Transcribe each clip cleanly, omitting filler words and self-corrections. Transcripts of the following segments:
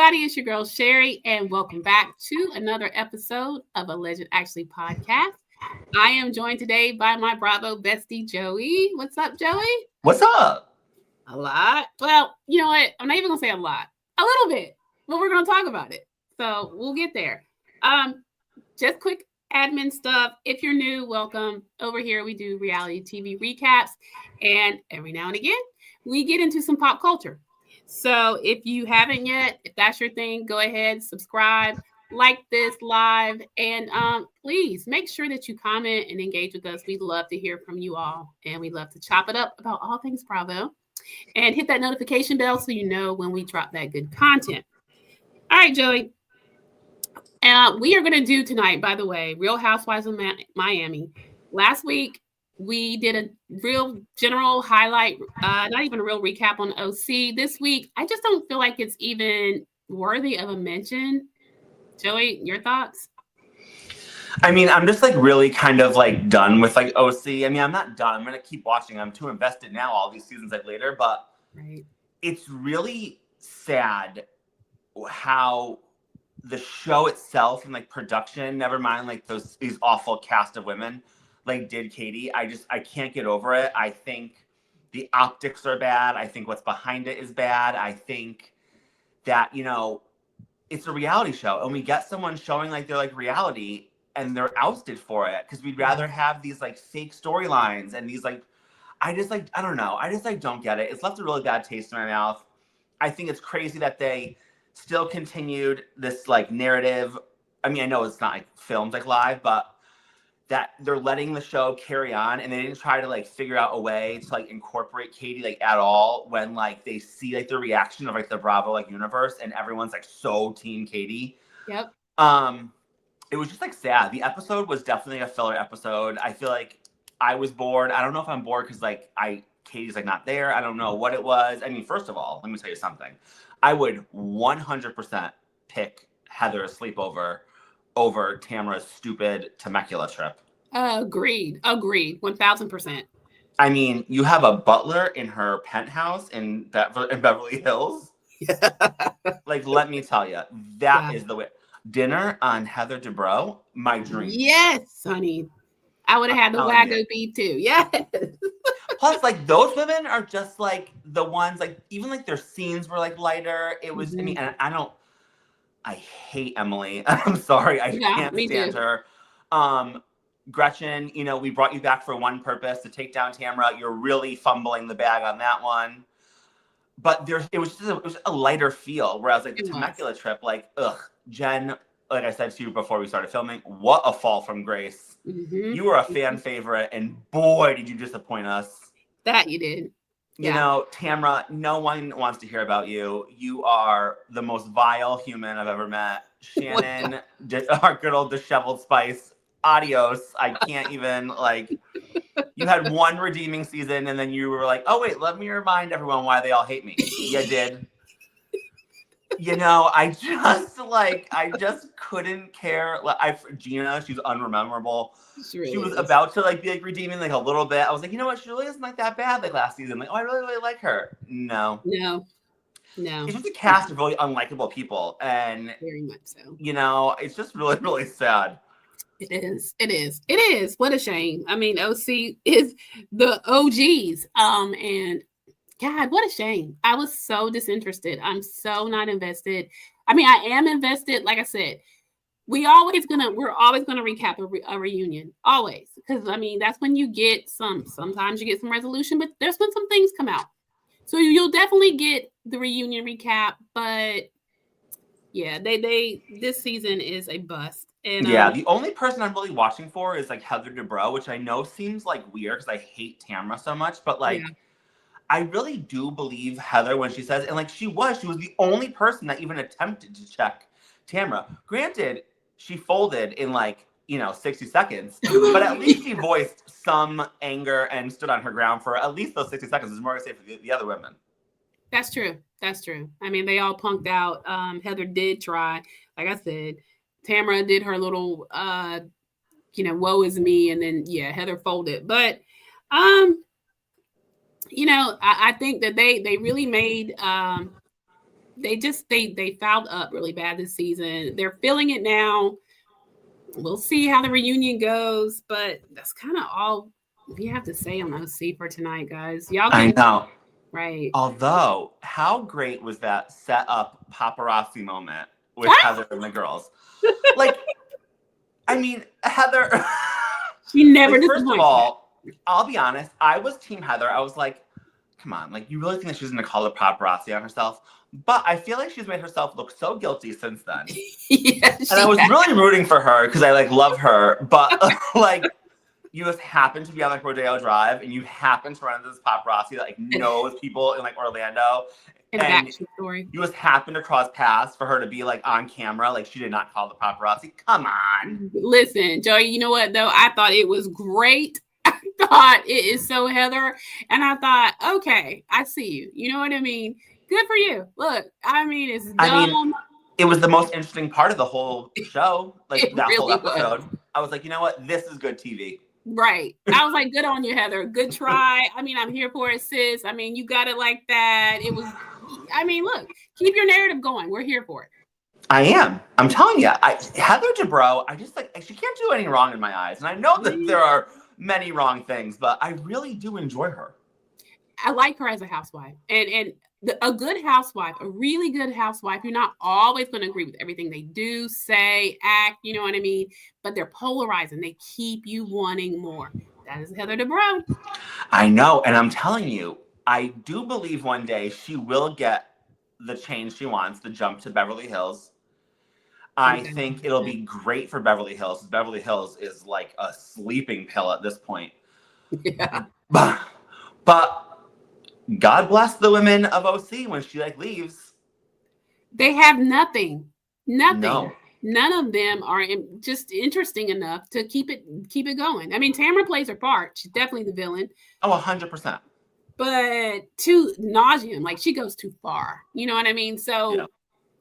everybody. It's your girl, Sherry, and welcome back to another episode of Alleged Actually Podcast. I am joined today by my Bravo Bestie, Joey. What's up, Joey? What's up? A lot. Well, you know what? I'm not even going to say a lot. A little bit. But we're going to talk about it. So we'll get there. Just quick admin stuff. If you're new, welcome. Over here, we do reality TV recaps. And every now and again, we get into some pop culture. So if you haven't yet, if that's your thing, go ahead, subscribe, like this live, and please make sure that you comment and engage with us. We'd love to hear from you all, and we'd love to chop it up about all things Bravo. And hit that notification bell so you know when we drop that good content. All right, Joey. We are going to do tonight, by the way, Real Housewives of Miami. Last week, we did a real general highlight, not even a real recap on OC. This week, I just don't feel like it's even worthy of a mention. Joey, your thoughts? I mean, I'm just like really kind of like done with like OC. I mean, I'm not done. I'm going to keep watching. I'm too invested now, all these seasons like later. But It's really sad how the show itself and like production, never mind like these awful cast of women, like did Katie. I can't get over it. I think the optics are bad. I think what's behind it is bad. I think that, you know, it's a reality show and we get someone showing like they're like reality and they're ousted for it because we'd rather have these like fake storylines and these like, I don't know. I just like don't get it. It's left a really bad taste in my mouth. I think it's crazy that they still continued this like narrative. I mean, I know it's not like filmed like live, but that they're letting the show carry on and they didn't try to like figure out a way to like incorporate Katie like at all when like they see like the reaction of like the Bravo like universe and everyone's like so team Katie. Yep. It was just like sad. The episode was definitely a filler episode. I feel like I was bored. I don't know if I'm bored because like Katie's like not there. I don't know what it was. I mean, first of all, let me tell you something. I would 100% pick Heather's sleepover over Tamara's stupid Temecula trip. Agreed. 1000%. I mean, you have a butler in her penthouse in Beverly Hills. Yeah. Like, let me tell you, that is the way. Dinner on Heather Dubrow, my dream. Yes, honey. I would have had the Wagyu beef too. Yes. Plus, like, those women are just like the ones, like, even like their scenes were like lighter. It was, I mean, and I hate Emily. I'm sorry. I can't stand her. Gretchen, you know, we brought you back for one purpose, to take down Tamara. You're really fumbling the bag on that one. But it was just a lighter feel. Whereas like the Temecula trip, like, Jen, like I said to you before we started filming, what a fall from grace. You were a fan favorite, and boy, did you disappoint us. That you did. You know, Tamara, no one wants to hear about you. You are the most vile human I've ever met. Shannon, our good old disheveled Spice, adios. I can't even, like, you had one redeeming season, and then you were like, oh, wait, let me remind everyone why they all hate me. You did. You know, I just couldn't care. Gina, she's unrememberable. She was about to like be like redeeming like a little bit. I was like, you know what? She really isn't like that bad like last season. Like, oh, I really, really like her. No. It's just a cast of really unlikable people. And very much so. You know, it's just really, really sad. It is. What a shame. I mean, OC is the OGs. And God, what a shame. I was so disinterested. I'm so not invested. I mean, I am invested. Like I said, we're always gonna recap a reunion. Always. Because I mean, that's when you get sometimes you get some resolution, but there's when some things come out. So you'll definitely get the reunion recap, but yeah, this season is a bust. And the only person I'm really watching for is like Heather Dubrow, which I know seems like weird because I hate Tamara so much, but like I really do believe Heather when she says, and like she was the only person that even attempted to check Tamara. Granted, she folded in like, 60 seconds, but at least she voiced some anger and stood on her ground for at least those 60 seconds. There's more to say for the other women. That's true. I mean, they all punked out. Heather did try. Like I said, Tamara did her little, woe is me. And then, Heather folded. But, I think that they really made they fouled up really bad this season. They're feeling it now. We'll see how the reunion goes, but that's kind of all we have to say on OC for tonight, guys. Y'all I can know. right. Although, how great was that set up paparazzi moment with Heather and the girls? Like, I mean, Heather. She never like, first of disappoints. all, I'll be honest. I was Team Heather. I was like, come on, like, you really think that she's going to call the paparazzi on herself? But I feel like she's made herself look so guilty since then. Yes, and I was really rooting for her because I, like, love her. But, like, you just happen to be on, like, Rodeo Drive and you happen to run into this paparazzi that, like, knows people in, like, Orlando. And story. You just happened to cross paths for her to be, like, on camera. Like, she did not call the paparazzi. Come on. Listen, Joey, you know what, though? I thought it was great. I thought it is so Heather. And I thought, okay, I see you. You know what I mean? Good for you. Look, I mean, it's dumb. I mean, it was the most interesting part of the whole show. Like, that really whole episode. Was. I was like, you know what? This is good TV. Right. I was like, good on you, Heather. Good try. I mean, I'm here for it, sis. I mean, you got it like that. It was, I mean, look, keep your narrative going. We're here for it. I am. I'm telling you, Heather Dubrow, I just, like, she can't do any wrong in my eyes. And I know that there are many wrong things, but I really do enjoy her. I like her as a housewife. And a good housewife, a really good housewife, you're not always going to agree with everything they do, say, act, you know what I mean? But they're polarizing. They keep you wanting more. That is Heather Dubrow. I know. And I'm telling you, I do believe one day she will get the change she wants, the jump to Beverly Hills. I think it'll be great for Beverly Hills. Beverly Hills is like a sleeping pill at this point. Yeah. But God bless the women of OC when she, like, leaves. They have nothing. Nothing. No. None of them are just interesting enough to keep it going. I mean, Tamara plays her part. She's definitely the villain. Oh, 100%. But too nauseum. Like, she goes too far. You know what I mean? So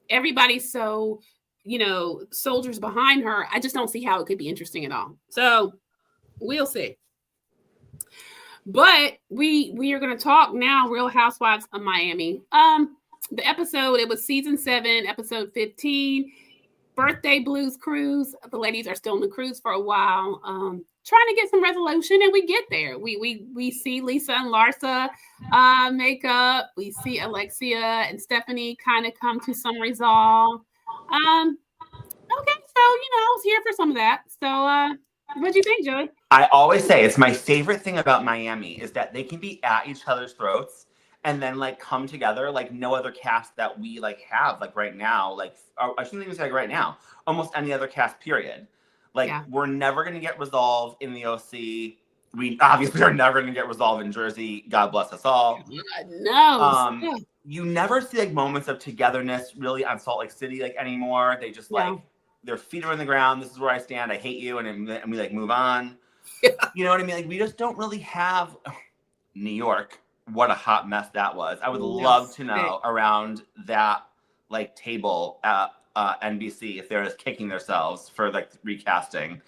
everybody's so, you know, soldiers behind her. I just don't see how it could be interesting at all. So we'll see. But we are going to talk now Real Housewives of Miami. The episode, it was season 7, episode 15, Birthday Blues Cruise. The ladies are still on the cruise for a while, trying to get some resolution, and we get there. We see Lisa and Larsa make up. We see Alexia and Stephanie kind of come to some resolve. Okay, so, you know, I was here for some of that. So what do you think, Joey? I always say it's my favorite thing about Miami is that they can be at each other's throats and then, like, come together like no other cast that we, like, have, like, right now. Like, I shouldn't even say, like, right now. Almost any other cast, period. Like, we're never going to get resolved in the OC. We obviously are never going to get resolved in Jersey. God bless us all. No. You never see, like, moments of togetherness really on Salt Lake City, like, anymore. They just, like, their feet are in the ground. This is where I stand. I hate you. And we, like, move on. Yeah. You know what I mean? Like, we just don't really have New York. What a hot mess that was. I would love to know around that, like, table at NBC if they're just kicking themselves for, like, recasting.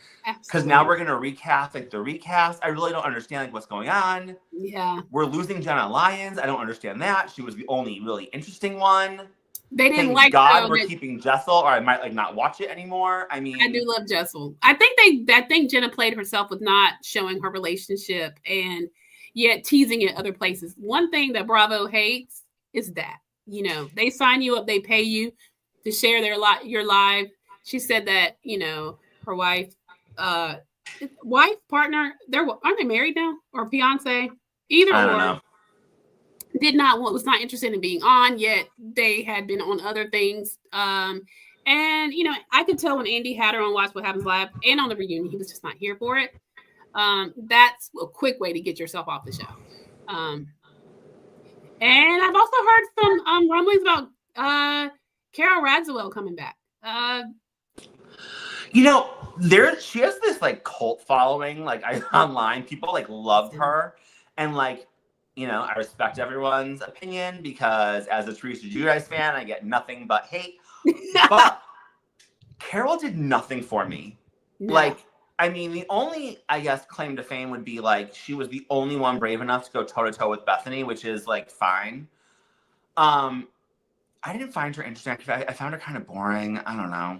Because now we're going to recast, like, the recast. I really don't understand, like, what's going on. Yeah. We're losing Jenna Lyons. I don't understand that. She was the only really interesting one. They didn't Thank like God we're keeping Jessel, or I might, like, not watch it anymore. I mean, I do love Jessel. I think Jenna played herself with not showing her relationship and yet teasing it other places. One thing that Bravo hates is that, you know, they sign you up, they pay you to share your live. She said that, you know, her wife, partner, aren't they married now or fiance? Either I don't know. Was not interested in being on, yet they had been on other things. And, you know, I could tell when Andy had her on Watch What Happens Live and on the reunion, he was just not here for it. That's a quick way to get yourself off the show. And I've also heard some rumblings about Carol Radziwill coming back. You know, she has this, like, cult following, like, online. People, like, love her. And, like, you know, I respect everyone's opinion because as a Teresa Giudice fan, I get nothing but hate. But Carol did nothing for me. No. Like, I mean, the only, I guess, claim to fame would be, like, she was the only one brave enough to go toe-to-toe with Bethany, which is, like, fine. I didn't find her interesting. I found her kind of boring. I don't know.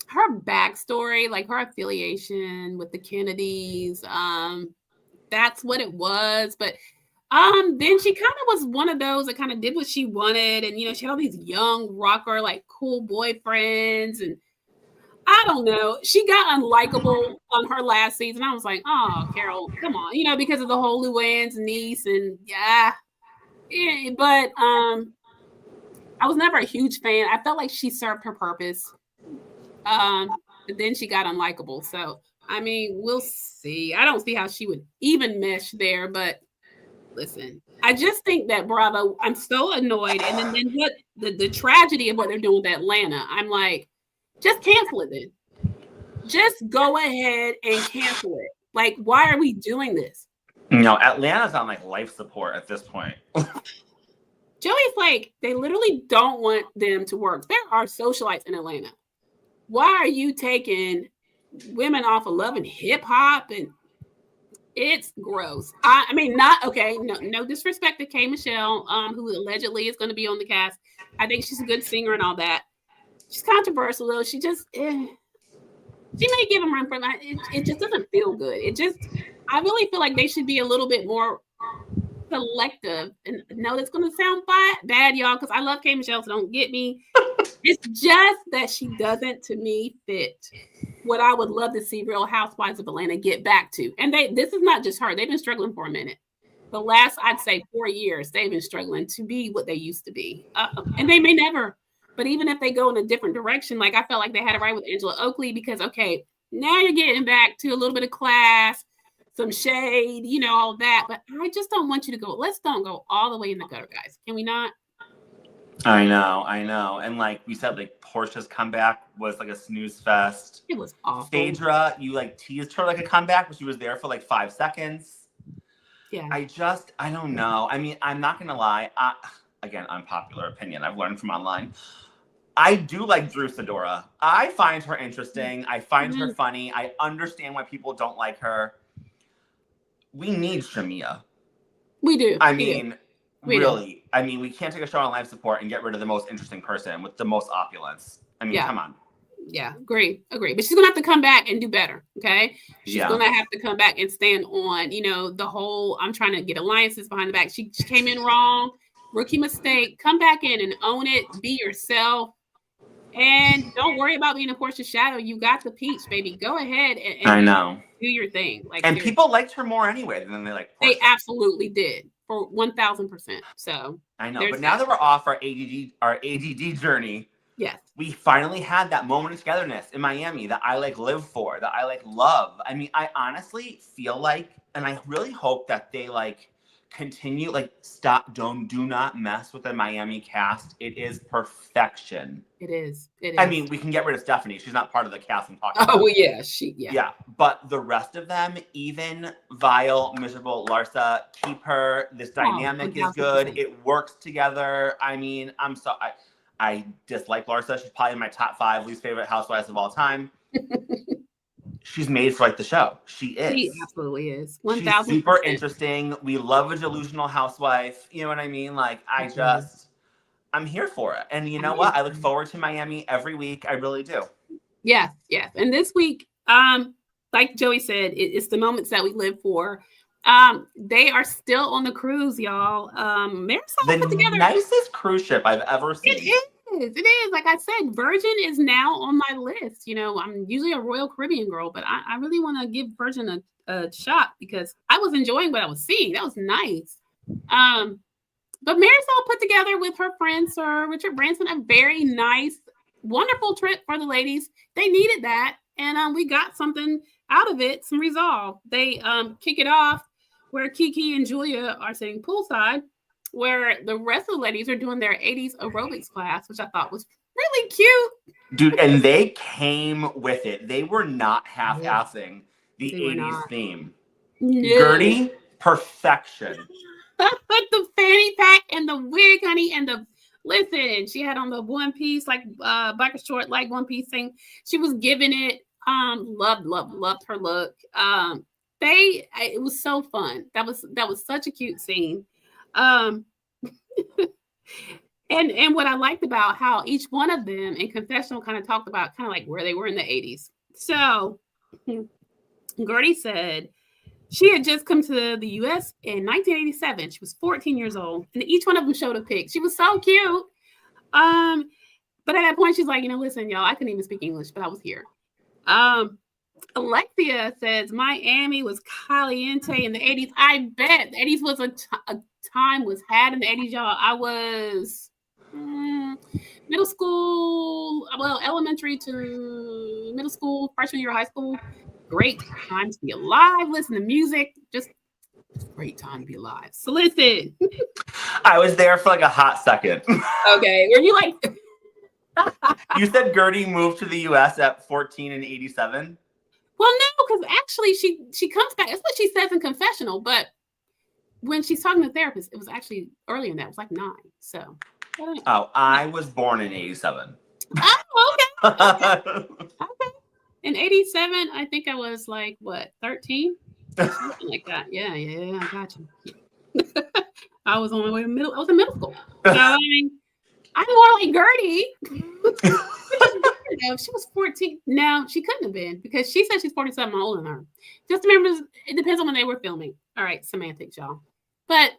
Her backstory, like her affiliation with the Kennedys, that's what it was. But then she kind of was one of those that kind of did what she wanted, and she had all these young rocker, like cool boyfriends, and I don't know. She got unlikable on her last season. I was like, oh, Carol, come on, because of the whole Luann's niece, and yeah. But I was never a huge fan. I felt like she served her purpose. But then she got unlikable. So I mean, we'll see. I don't see how she would even mesh there, but listen, I just think that Bravo, I'm so annoyed. And then what the tragedy of what they're doing with Atlanta, I'm like, just cancel it then. Just go ahead and cancel it. Like, why are we doing this? Atlanta's on like life support at this point. Joey's like, they literally don't want them to work. There are socialites in Atlanta. Why are you taking women off of Love and Hip Hop? And it's gross. I mean, not okay. No disrespect to K. Michelle, who allegedly is going to be on the cast. I think she's a good singer and all that. She's controversial though. She just, she may give them run for that. It just doesn't feel good. I really feel like they should be a little bit more selective. And no, that's going to sound bad, y'all, because I love K. Michelle, so don't get me. It's just that she doesn't, to me, fit what I would love to see Real Housewives of Atlanta get back to. And this is not just her. They've been struggling for a minute. The last, I'd say, 4 years, they've been struggling to be what they used to be. And they may never. But even if they go in a different direction, like I felt like they had it right with Angela Oakley because, okay, now you're getting back to a little bit of class, some shade, all that. But I just don't want you to go. Let's don't go all the way in the gutter, guys. Can we not? I know. And like we said, like Portia's comeback was like a snooze fest. It was awful. Phaedra, you like teased her like a comeback, but she was there for like 5 seconds. Yeah. I don't know. I mean, I'm not going to lie. Again, unpopular opinion. I've learned from online. I do like Drew Sidora. I find her interesting. I find her funny. I understand why people don't like her. We need Shamia. We do. I mean, really. I mean, we can't take a show on life support and get rid of the most interesting person with the most opulence. I mean, come on. Yeah, agree. But she's going to have to come back and do better, okay? She's going to have to come back and stand on, the whole, I'm trying to get alliances behind the back. She came in wrong, rookie mistake. Come back in and own it. Be yourself. And don't worry about being a Portia shadow. You got the peach, baby. Go ahead and I know. Do your thing. Like, and people liked her more anyway than they liked Portia. They absolutely did for 1,000%. So I know, but now that we're off our ADD journey, yes, we finally had that moment of togetherness in Miami that I like live for, that I like love. I mean, I honestly feel like, and I really hope that they like continue, like do not mess with the Miami cast. It is perfection. It is. I mean, we can get rid of Stephanie. She's not part of the cast I'm talking about. Oh, yeah. Yeah, but the rest of them, even vile, miserable Larsa, keep her. This dynamic is good. It works together. I mean, I dislike Larsa. She's probably in my top 5 least favorite housewives of all time. She's made for like the show. She is. She absolutely is. 1,000%. She's super interesting. We love a delusional housewife. You know what I mean? Like, I'm here for it. And you know what? I look forward to Miami every week. I really do. Yes. And this week, like Joey said, it's the moments that we live for. They are still on the cruise, y'all. Marysol put together the nicest cruise ship I've ever seen. It is. Like I said, Virgin is now on my list. I'm usually a Royal Caribbean girl, but I really want to give Virgin a shot because I was enjoying what I was seeing. That was nice. But Marysol put together with her friend, Sir Richard Branson, a very nice, wonderful trip for the ladies. They needed that. And we got something out of it, some resolve. They kick it off where Kiki and Julia are sitting poolside, where the rest of the ladies are doing their 80s aerobics class, which I thought was really cute. Dude, and they came with it. They were not half-assing the 80s theme. No. Guerdy, perfection. The fanny pack and the wig, honey, and listen, she had on the one piece, like biker short, like one piece thing. She was giving it. Loved her look. It was so fun. That was such a cute scene. And what I liked about how each one of them in confessional kind of talked about kind of like where they were in the 80s. So Guerdy said she had just come to the U.S. in 1987. She was 14 years old, and each one of them showed a pic. She was so cute. But at that point, she's like, listen, y'all, I couldn't even speak English, but I was here. Alexia says Miami was caliente in the 80s. I bet the 80s was a time was had in the 80s, y'all. I was middle school, well, elementary to middle school, freshman year of high school. Great time to be alive. Listen to music. Just great time to be alive. So listen. I was there for like a hot second. Okay. Were you like... You said Guerdy moved to the U.S. at 14 and 87? Well, no, because actually she comes back. That's what she says in confessional. But when she's talking to the therapist, it was actually earlier than that. It was like 9. So. Oh, I was born in 87. Oh, okay. Okay. In 87, I think I was like, what, 13? Something like that. Yeah, I got you. I was on my way to middle. I was in middle school. So, I mean, I'm more like Guerdy. She was 14. No, she couldn't have been because she said she's 47 older than her. Just remember, it depends on when they were filming. All right, semantics, y'all. But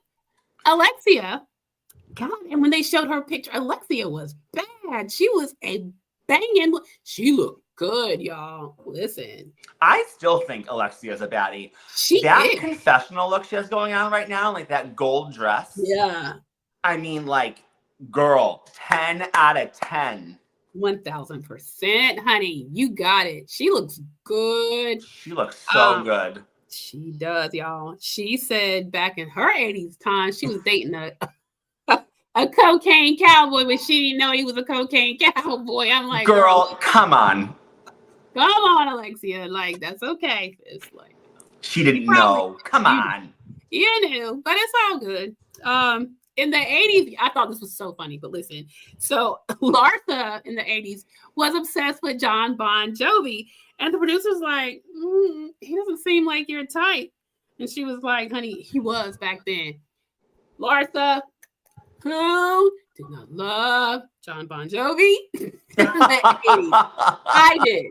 Alexia, God, and when they showed her picture, Alexia was bad. She was a banging. She looked good, y'all. Listen. I still think Alexia's a baddie. That confessional look she has going on right now, like that gold dress. Yeah. I mean, like, girl, 10 out of 10. 1000%, honey. You got it. She looks good. She looks so good. She does, y'all. She said back in her 80s time, she was dating a cocaine cowboy, but she didn't know he was a cocaine cowboy. I'm like, girl, come on. Come on, Alexia. Like, that's okay. It's like she didn't know. Come on. You knew, but it's all good. In the 80s, I thought this was so funny, but listen. So Larsa in the 80s was obsessed with Jon Bon Jovi. And the producer's like, he doesn't seem like your type. And she was like, honey, he was back then. Larsa, who did not love Jon Bon Jovi in the 80s? I did.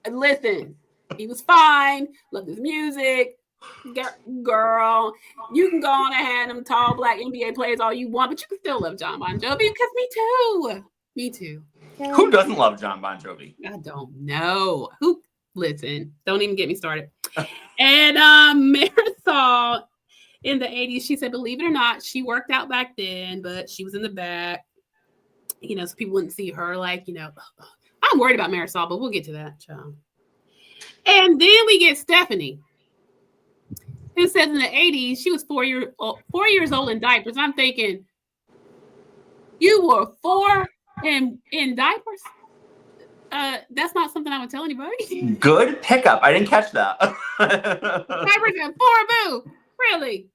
And listen, he was fine. Loved his music. Girl, you can go on and have them tall black NBA players all you want, but you can still love Jon Bon Jovi because me too. Me too. Okay. Who doesn't love Jon Bon Jovi? I don't know. Who? Listen, don't even get me started. And Marysol in the 80s, she said, believe it or not, she worked out back then, but she was in the back, so people wouldn't see her. Like, I'm worried about Marysol, but we'll get to that, child. And then we get Stephanie. It says in the 80s, she was 4 years old in diapers. I'm thinking, you were 4 in diapers? That's not something I would tell anybody. Good pickup. I didn't catch that. Diapers at 4, boo. Really?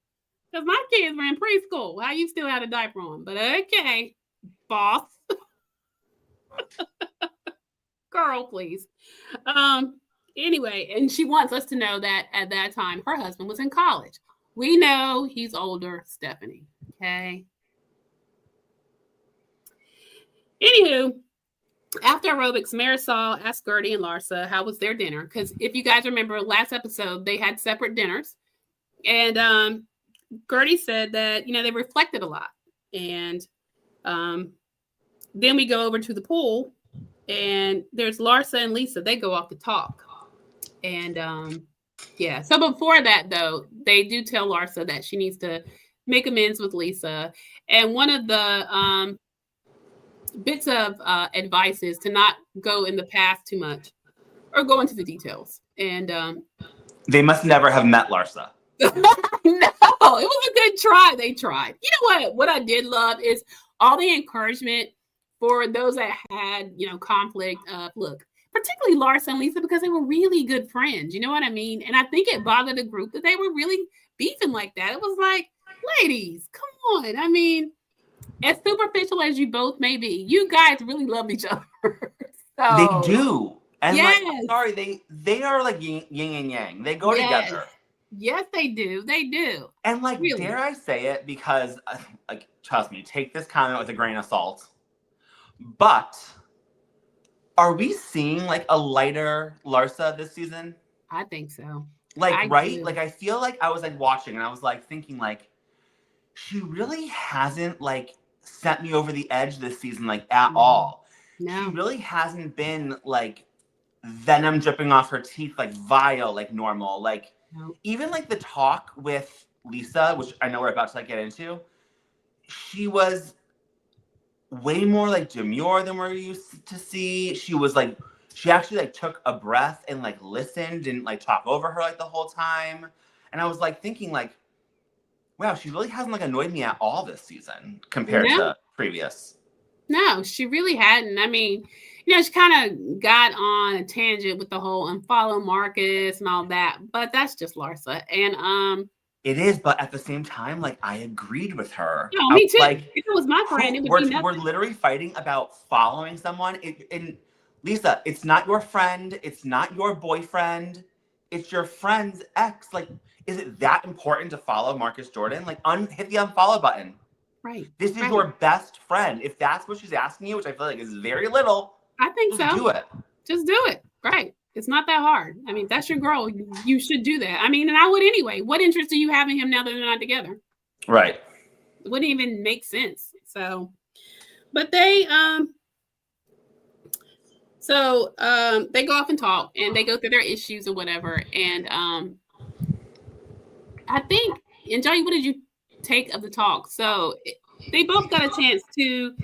Because my kids were in preschool. How you still had a diaper on? But okay, boss. Girl, please. Anyway, and she wants us to know that at that time, her husband was in college. We know he's older, Stephanie. Okay. Anywho, after aerobics, Marysol asked Guerdy and Larsa how was their dinner. Because if you guys remember last episode, they had separate dinners. And Guerdy said that, they reflected a lot. And then we go over to the pool. And there's Larsa and Lisa. They go off to talk. And so before that, though, they do tell Larsa that she needs to make amends with Lisa. And one of the bits of advice is to not go in the past too much or go into the details. And they must never have met Larsa. No, it was a good try. They tried. You know what I did love is all the encouragement for those that had, conflict. Look, particularly Larsa and Lisa, because they were really good friends. You know what I mean? And I think it bothered the group that they were really beefing like that. It was like, ladies, come on. I mean, as superficial as you both may be, you guys really love each other. So, they do. And yes. they are like yin and yang. They go together. Yes, they do. They do. And like, really. Dare I say it? Because, like, trust me, take this comment with a grain of salt. But are we seeing like a lighter Larsa this season? I think so. Like, right? Do. Like, I feel like I was like watching and I was like thinking like, she really hasn't like sent me over the edge this season, like at all. No. She really hasn't been like venom dripping off her teeth, like vile, like normal. Like, even like the talk with Lisa, which I know we're about to like get into, she was way more like demure than we're used to see. She was like, she actually like took a breath and like listened, didn't like talk over her like the whole time. And I was like thinking like, wow, she really hasn't like annoyed me at all this season compared to previous. No, she really hadn't. I mean, you know, she kind of got on a tangent with the whole unfollow Marcus and all that, but that's just Larsa. And it is, but at the same time, like I agreed with her. No, me too. Like, if it was my friend, it would be nothing. We're literally fighting about following someone. And Lisa, it's not your friend. It's not your boyfriend. It's your friend's ex. Like, is it that important to follow Marcus Jordan? Like, hit the unfollow button. Right. This is your best friend. If that's what she's asking you, which I feel like is very little, I think so. Do it. Just do it. Right. It's not that hard. I mean, that's your girl. You should do that. I mean, and I would anyway. What interest do you have in him now that they're not together? Right. It wouldn't even make sense. So, but they they go off and talk and they go through their issues or whatever. And I think, and Joey, what did you take of the talk? So they both got a chance to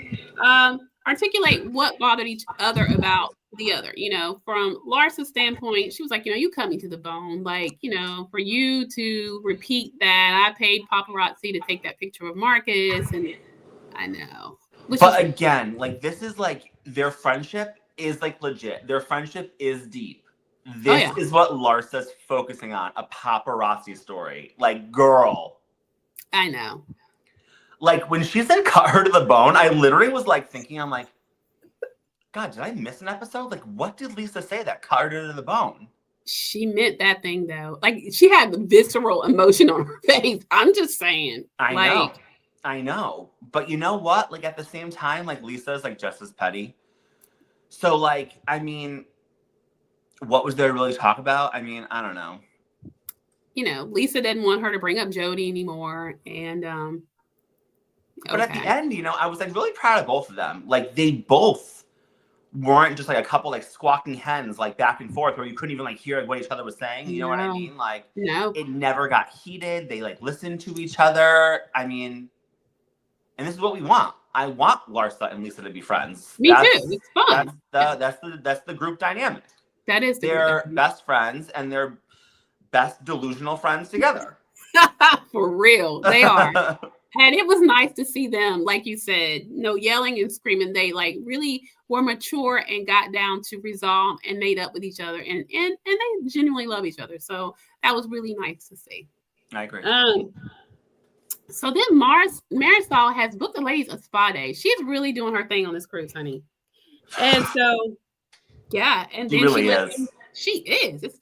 articulate what bothered each other about the other. You know, from Larsa's standpoint, she was like, you know, you cut me to the bone. Like, you know, for you to repeat that, I paid paparazzi to take that picture of Marcus, and I know. But again, like, this is like, their friendship is like legit. Their friendship is deep. This is what Larsa's focusing on, a paparazzi story. Like, girl. I know. Like, when she said cut her to the bone, I literally was like thinking, I'm like, God, did I miss an episode? Like, what did Lisa say that cut her to the bone? She meant that thing, though. Like, she had the visceral emotion on her face. I'm just saying. I know. But you know what? Like, at the same time, like, Lisa's like just as petty. So, like, I mean, what was there to really talk about? I mean, I don't know. You know, Lisa didn't want her to bring up Jody anymore. And, but at the end, you know, I was like really proud of both of them. Like, they both weren't just like a couple like squawking hens, like back and forth where you couldn't even like hear what each other was saying. You know what I mean? Like, it never got heated. They like listened to each other. I mean, and this is what we want. I want Larsa and Lisa to be friends. Me too. It's fun. That's the group dynamic. That is they're best friends and they're best delusional friends together. For real, they are. And it was nice to see them, like you said, no yelling and screaming. They like really were mature and got down to resolve and made up with each other, and they genuinely love each other. So that was really nice to see. I agree. So then Marysol has booked the ladies a spa day. She's really doing her thing on this cruise, honey. And so, yeah, and then she is.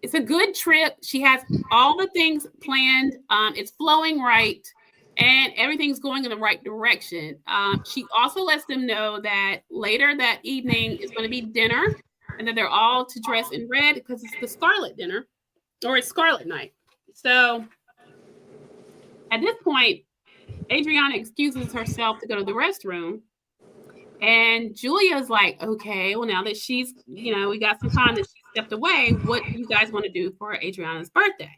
It's a good trip. She has all the things planned. It's flowing right. And everything's going in the right direction. She also lets them know that later that evening is going to be dinner and that they're all to dress in red because it's the Scarlet dinner or it's Scarlet night. So at this point, Adriana excuses herself to go to the restroom. And Julia's like, okay, well, now that she's, you know, we got some time that she stepped away, what do you guys want to do for Adriana's birthday?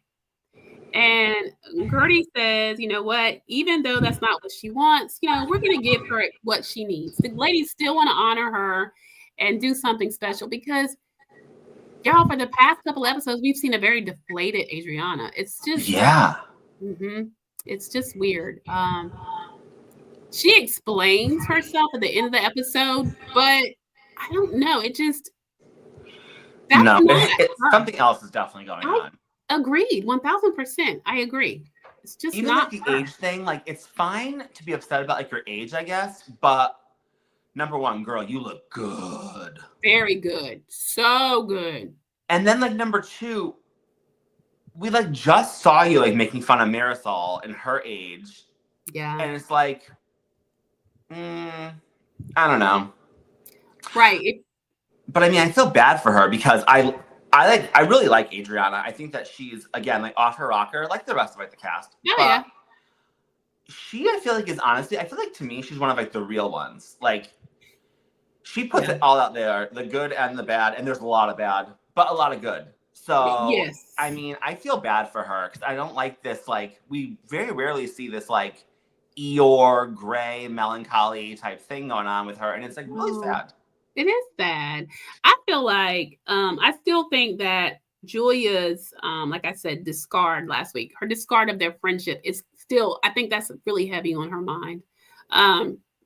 And Guerdy says, you know what, even though that's not what she wants, you know, we're going to give her what she needs. The ladies still want to honor her and do something special because, y'all, for the past couple episodes, we've seen a very deflated Adriana. It's just, it's just weird. She explains herself at the end of the episode, but I don't know. It just, something else is definitely going on. Agreed, 1000%. I agree. It's just even not like the age thing. Like, it's fine to be upset about like your age, I guess. But number one, girl, you look good. Very good. So good. And then like number two, we like just saw you like making fun of Marysol and her age. Yeah. And it's like, I don't know. Right. But I mean, I feel bad for her because I really like Adriana. I think that she's, again, like off her rocker, like the rest of like the cast. Oh, yeah. She, I feel like, is honestly, I feel like to me, she's one of like the real ones. Like, she puts it all out there, the good and the bad, and there's a lot of bad, but a lot of good. So, yes. I mean, I feel bad for her because I don't like this, like, we very rarely see this, like, Eeyore, gray, melancholy type thing going on with her, and it's, like, really sad. It is sad. I feel like, I still think that Julia's, like I said, discard last week, her discard of their friendship is still, I think that's really heavy on her mind.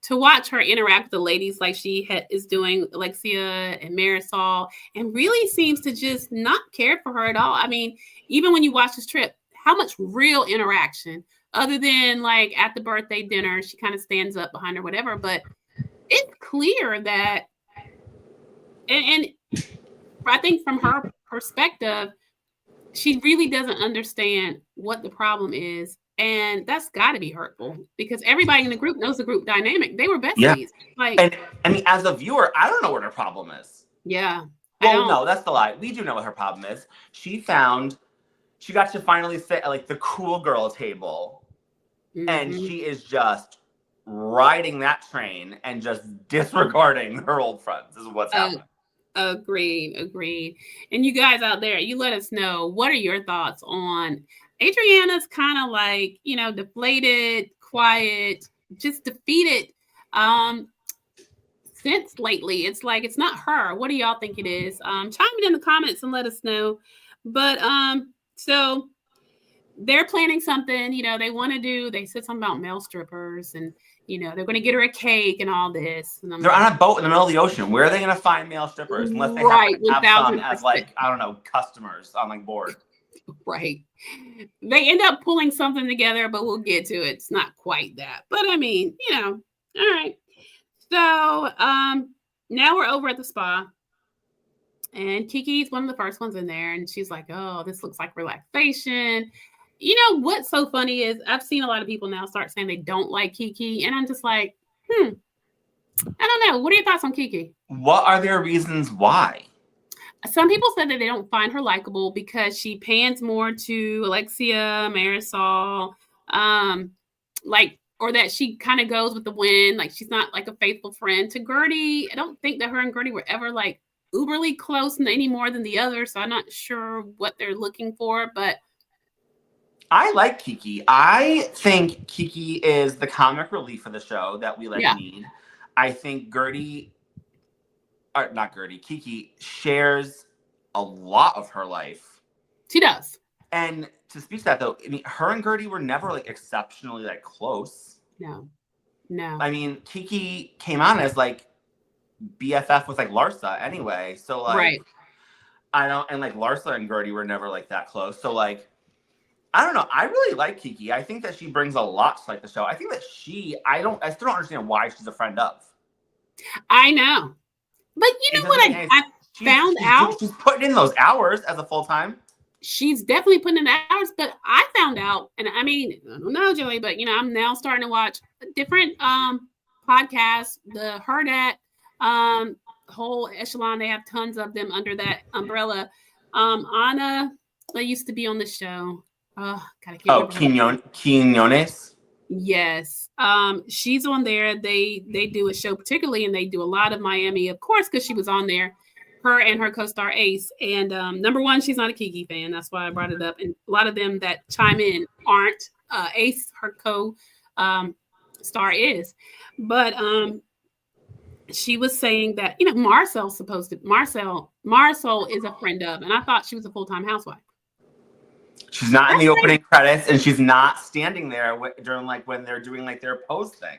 To watch her interact with the ladies like she is doing, Alexia and Marysol, and really seems to just not care for her at all. I mean, even when you watch this trip, how much real interaction, other than like at the birthday dinner, she kind of stands up behind her, whatever. But it's clear that, and I think from her perspective, she really doesn't understand what the problem is. And that's got to be hurtful because everybody in the group knows the group dynamic. They were besties. Yeah. Like, and I mean, as a viewer, I don't know what her problem is. Yeah. Well, no, that's the lie. We do know what her problem is. She got to finally sit at like the cool girl table. Mm-hmm. And she is just riding that train and just disregarding her old friends is what's happening. Agreed. And you guys out there, you let us know, what are your thoughts on Adriana's kind of like, deflated, quiet, just defeated since lately. It's like, it's not her. What do y'all think it is? Chime it in the comments and let us know. But so they're planning something, they said something about male strippers and they're going to get her a cake and all this. And they're on a boat in the middle of the ocean. Where are they going to find male strippers? Unless they have some as like, I don't know, customers on like board. Right. They end up pulling something together, but we'll get to it. It's not quite that. But I mean, all right. So now we're over at the spa. And Kiki's one of the first ones in there. And she's like, oh, this looks like relaxation. What's so funny is I've seen a lot of people now start saying they don't like Kiki. And I'm just like, I don't know. What are your thoughts on Kiki? What are their reasons why? Some people said that they don't find her likable because she pans more to Alexia, Marysol, or that she kind of goes with the wind. Like, she's not like a faithful friend to Guerdy. I don't think that her and Guerdy were ever like uberly close any more than the other. So I'm not sure what they're looking for, but I like Kiki. I think Kiki is the comic relief of the show that we need. I think Kiki shares a lot of her life. She does. And to speak to that though, I mean, her and Guerdy were never like exceptionally like close. No. I mean, Kiki came on as like BFF with like Larsa anyway. So like, right. And like Larsa and Guerdy were never like that close. So like, I don't know. I really like Kiki. I think that she brings a lot to like the show. I think that I still don't understand why she's a friend of. I know. But you know what I found out? She's putting in those hours as a full-time. She's definitely putting in the hours, but I found out, and I mean, I don't know, Joey, but I'm now starting to watch different podcasts, the Her Dat whole echelon. They have tons of them under that umbrella. Anna, that used to be on the show. Quiñones? Yes. She's on there. They do a show particularly, and they do a lot of Miami, of course, because she was on there, her and her co-star Ace. And number one, she's not a Kiki fan. That's why I brought it up. And a lot of them that chime in aren't. Ace, her co-star is. But she was saying that, Marysol is a friend of, and I thought she was a full-time housewife. She's not in the opening credits, and she's not standing there during like when they're doing like their pose thing.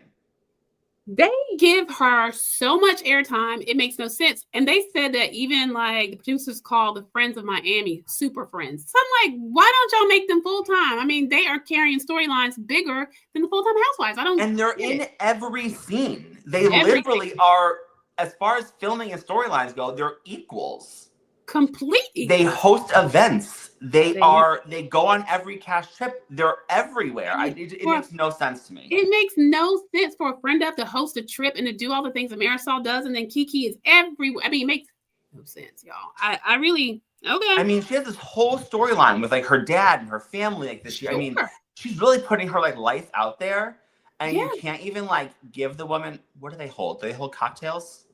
They give her so much airtime, it makes no sense. And they said that even like the producers call the Friends of Miami super friends. So I'm like, why don't y'all make them full time? I mean, they are carrying storylines bigger than the full-time housewives. And they're in every scene. They literally are, as far as filming and storylines go, they're equals. Completely. They host events They go on every cash trip. They're everywhere. It makes no sense to me. It makes no sense for a friend to host a trip and to do all the things that Marysol does, and then Kiki is everywhere. I mean, it makes no sense, y'all. I really okay. I mean, she has this whole storyline with like her dad and her family like this year. I mean, she's really putting her like life out there, and you can't even like give the woman. What do they hold? Do they hold cocktails?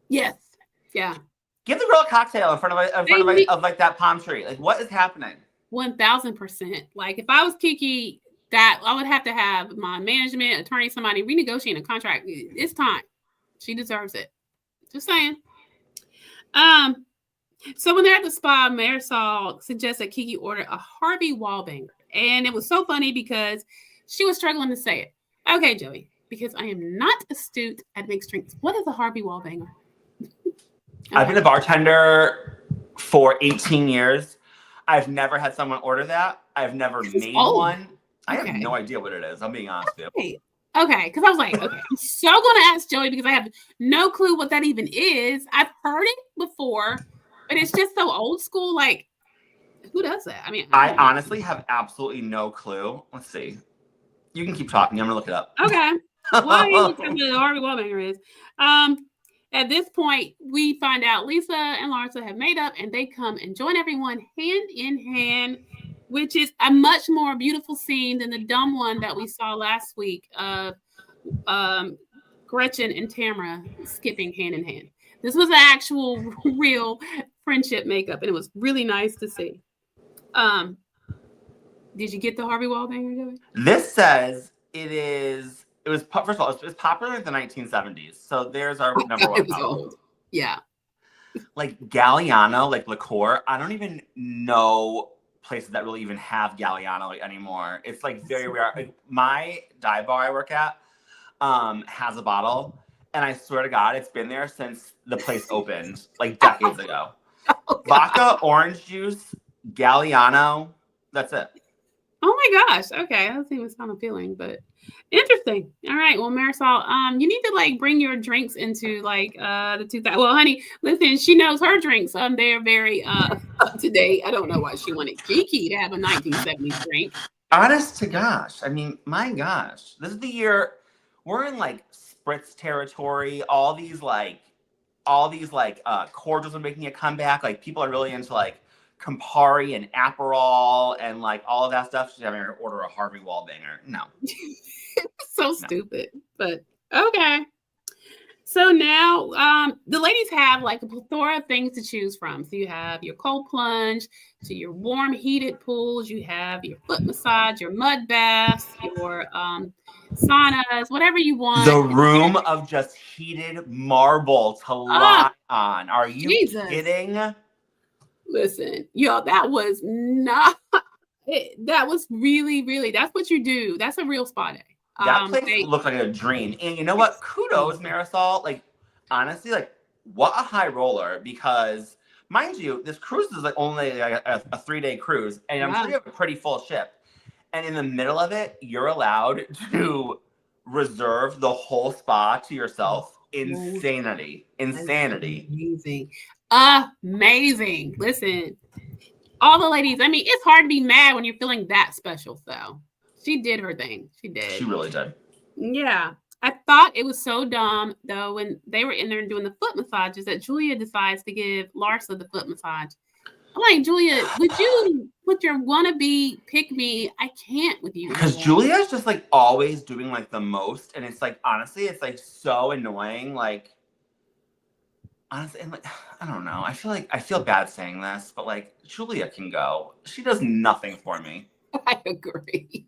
Yes. Yeah. Give the girl a cocktail in front of like that palm tree. Like, what is happening? 1000%. Like, if I was Kiki, that I would have to have my management, attorney, somebody renegotiating a contract. It's time. She deserves it. Just saying. So when they're at the spa, Marysol suggests that Kiki order a Harvey Wallbanger, and it was so funny because she was struggling to say it. Okay, Joey, because I am not astute at mixed drinks. What is a Harvey Wallbanger? I've been a bartender for 18 years. I've never had someone order that. I've never made one. I have no idea what it is. I'm being honest with you. Okay, because I was like, okay, I'm so going to ask Joey because I have no clue what that even is. I've heard it before, but it's just so old school. Like, who does that? I mean, I honestly have absolutely no clue. Let's see. You can keep talking. I'm going to look it up. Okay. Why do you look up what the Harvey Wallbanger is? At this point, we find out Lisa and Larsa have made up, and they come and join everyone hand in hand, which is a much more beautiful scene than the dumb one that we saw last week of Gretchen and Tamara skipping hand in hand. This was an actual, real friendship makeup, and it was really nice to see. Did you get the Harvey Wallbanger, Joey? This says it was first of all, it was popular in the 1970s. So there's our number one. It was old. Yeah. Like Galliano, like liqueur. I don't even know places that really even have Galliano anymore. It's like very rare. Like, my dive bar I work at has a bottle, and I swear to God, it's been there since the place opened, like decades ago. Vodka, orange juice, Galliano. That's it. Oh my gosh. Okay. That doesn't even sound appealing, but interesting. All right. Well, Marysol, you need to like bring your drinks into like the 2000. Well, honey, listen, she knows her drinks. They are very up to date. I don't know why she wanted Kiki to have a 1970s drink. Honest to gosh. I mean, my gosh. This is the year we're in like spritz territory. All these cordials are making a comeback. Like, people are really into like Campari and Aperol and like all of that stuff. She's having her order a Harvey Wallbanger. No. So stupid, but okay. So now the ladies have like a plethora of things to choose from. So you have your cold plunge, to your warm heated pools, you have your foot massage, your mud baths, your saunas, whatever you want. The room of just heated marble to lie on. Are you kidding? Listen, y'all, that was not. That was really, really. That's what you do. That's a real spa day. That place looked like a dream. And you know what? Kudos, Marysol. Like, honestly, like, what a high roller. Because, mind you, this cruise is like only like a 3-day cruise. And I'm sure you have a pretty full ship. And in the middle of it, you're allowed to reserve the whole spa to yourself. Insanity. Amazing. Listen, all the ladies, I mean, it's hard to be mad when you're feeling that special, though. She did her thing. She did. She really did. Yeah. I thought it was so dumb, though, when they were in there doing the foot massages, that Julia decides to give Larsa the foot massage. I'm like, Julia, would you with your wannabe pick me? I can't with you. Because Julia's just like always doing like the most. And it's like, honestly, it's like so annoying. Like, honestly, and like, I don't know. I feel bad saying this, but like, Julia can go. She does nothing for me. I agree.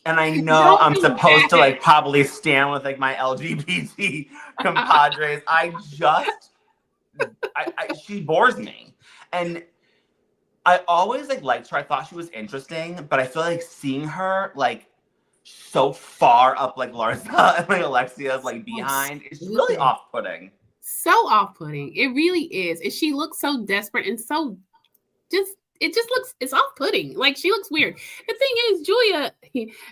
And I know I'm supposed to like probably stand with like my LGBT compadres. She bores me. And I always like liked her. I thought she was interesting, but I feel like seeing her like so far up like Larsa and like Alexia's like behind is really off-putting. So off-putting. It really is. And she looks so desperate and so it's off-putting. Like, she looks weird. The thing is, Julia,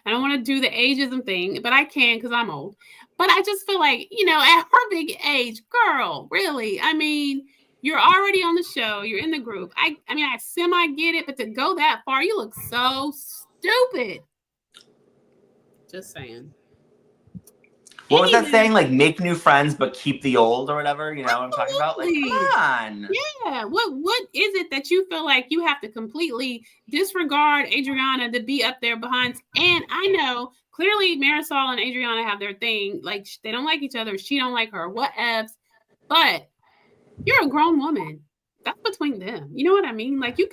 I don't want to do the ageism thing, but I can because I'm old. But I just feel like, at her big age, girl, really, I mean, You're already on the show. You're in the group. I mean, I semi get it, but to go that far, you look so stupid. Just saying. What was that saying? Like, make new friends, but keep the old, or whatever. You know what I'm talking about? Like, come on. Yeah. What is it that you feel like you have to completely disregard Adriana to be up there behind? And I know clearly Marysol and Adriana have their thing. Like, they don't like each other. She don't like her. Whatevs. But you're a grown woman. That's between them. You know what I mean? Like, you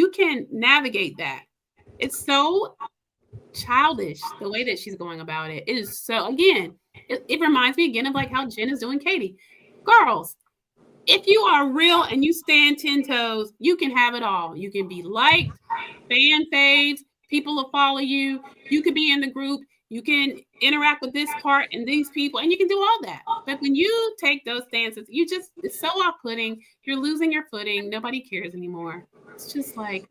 can navigate that. It's so childish the way that she's going about it. It is so, again, it reminds me again of like how Jen is doing Katie. Girls, if you are real and you stand 10 toes, you can have it all. You can be liked, fan faves, people will follow you. You could be in the group. You can interact with this part and these people, and you can do all that. But when you take those stances, it's so off-putting. You're losing your footing. Nobody cares anymore. It's just like,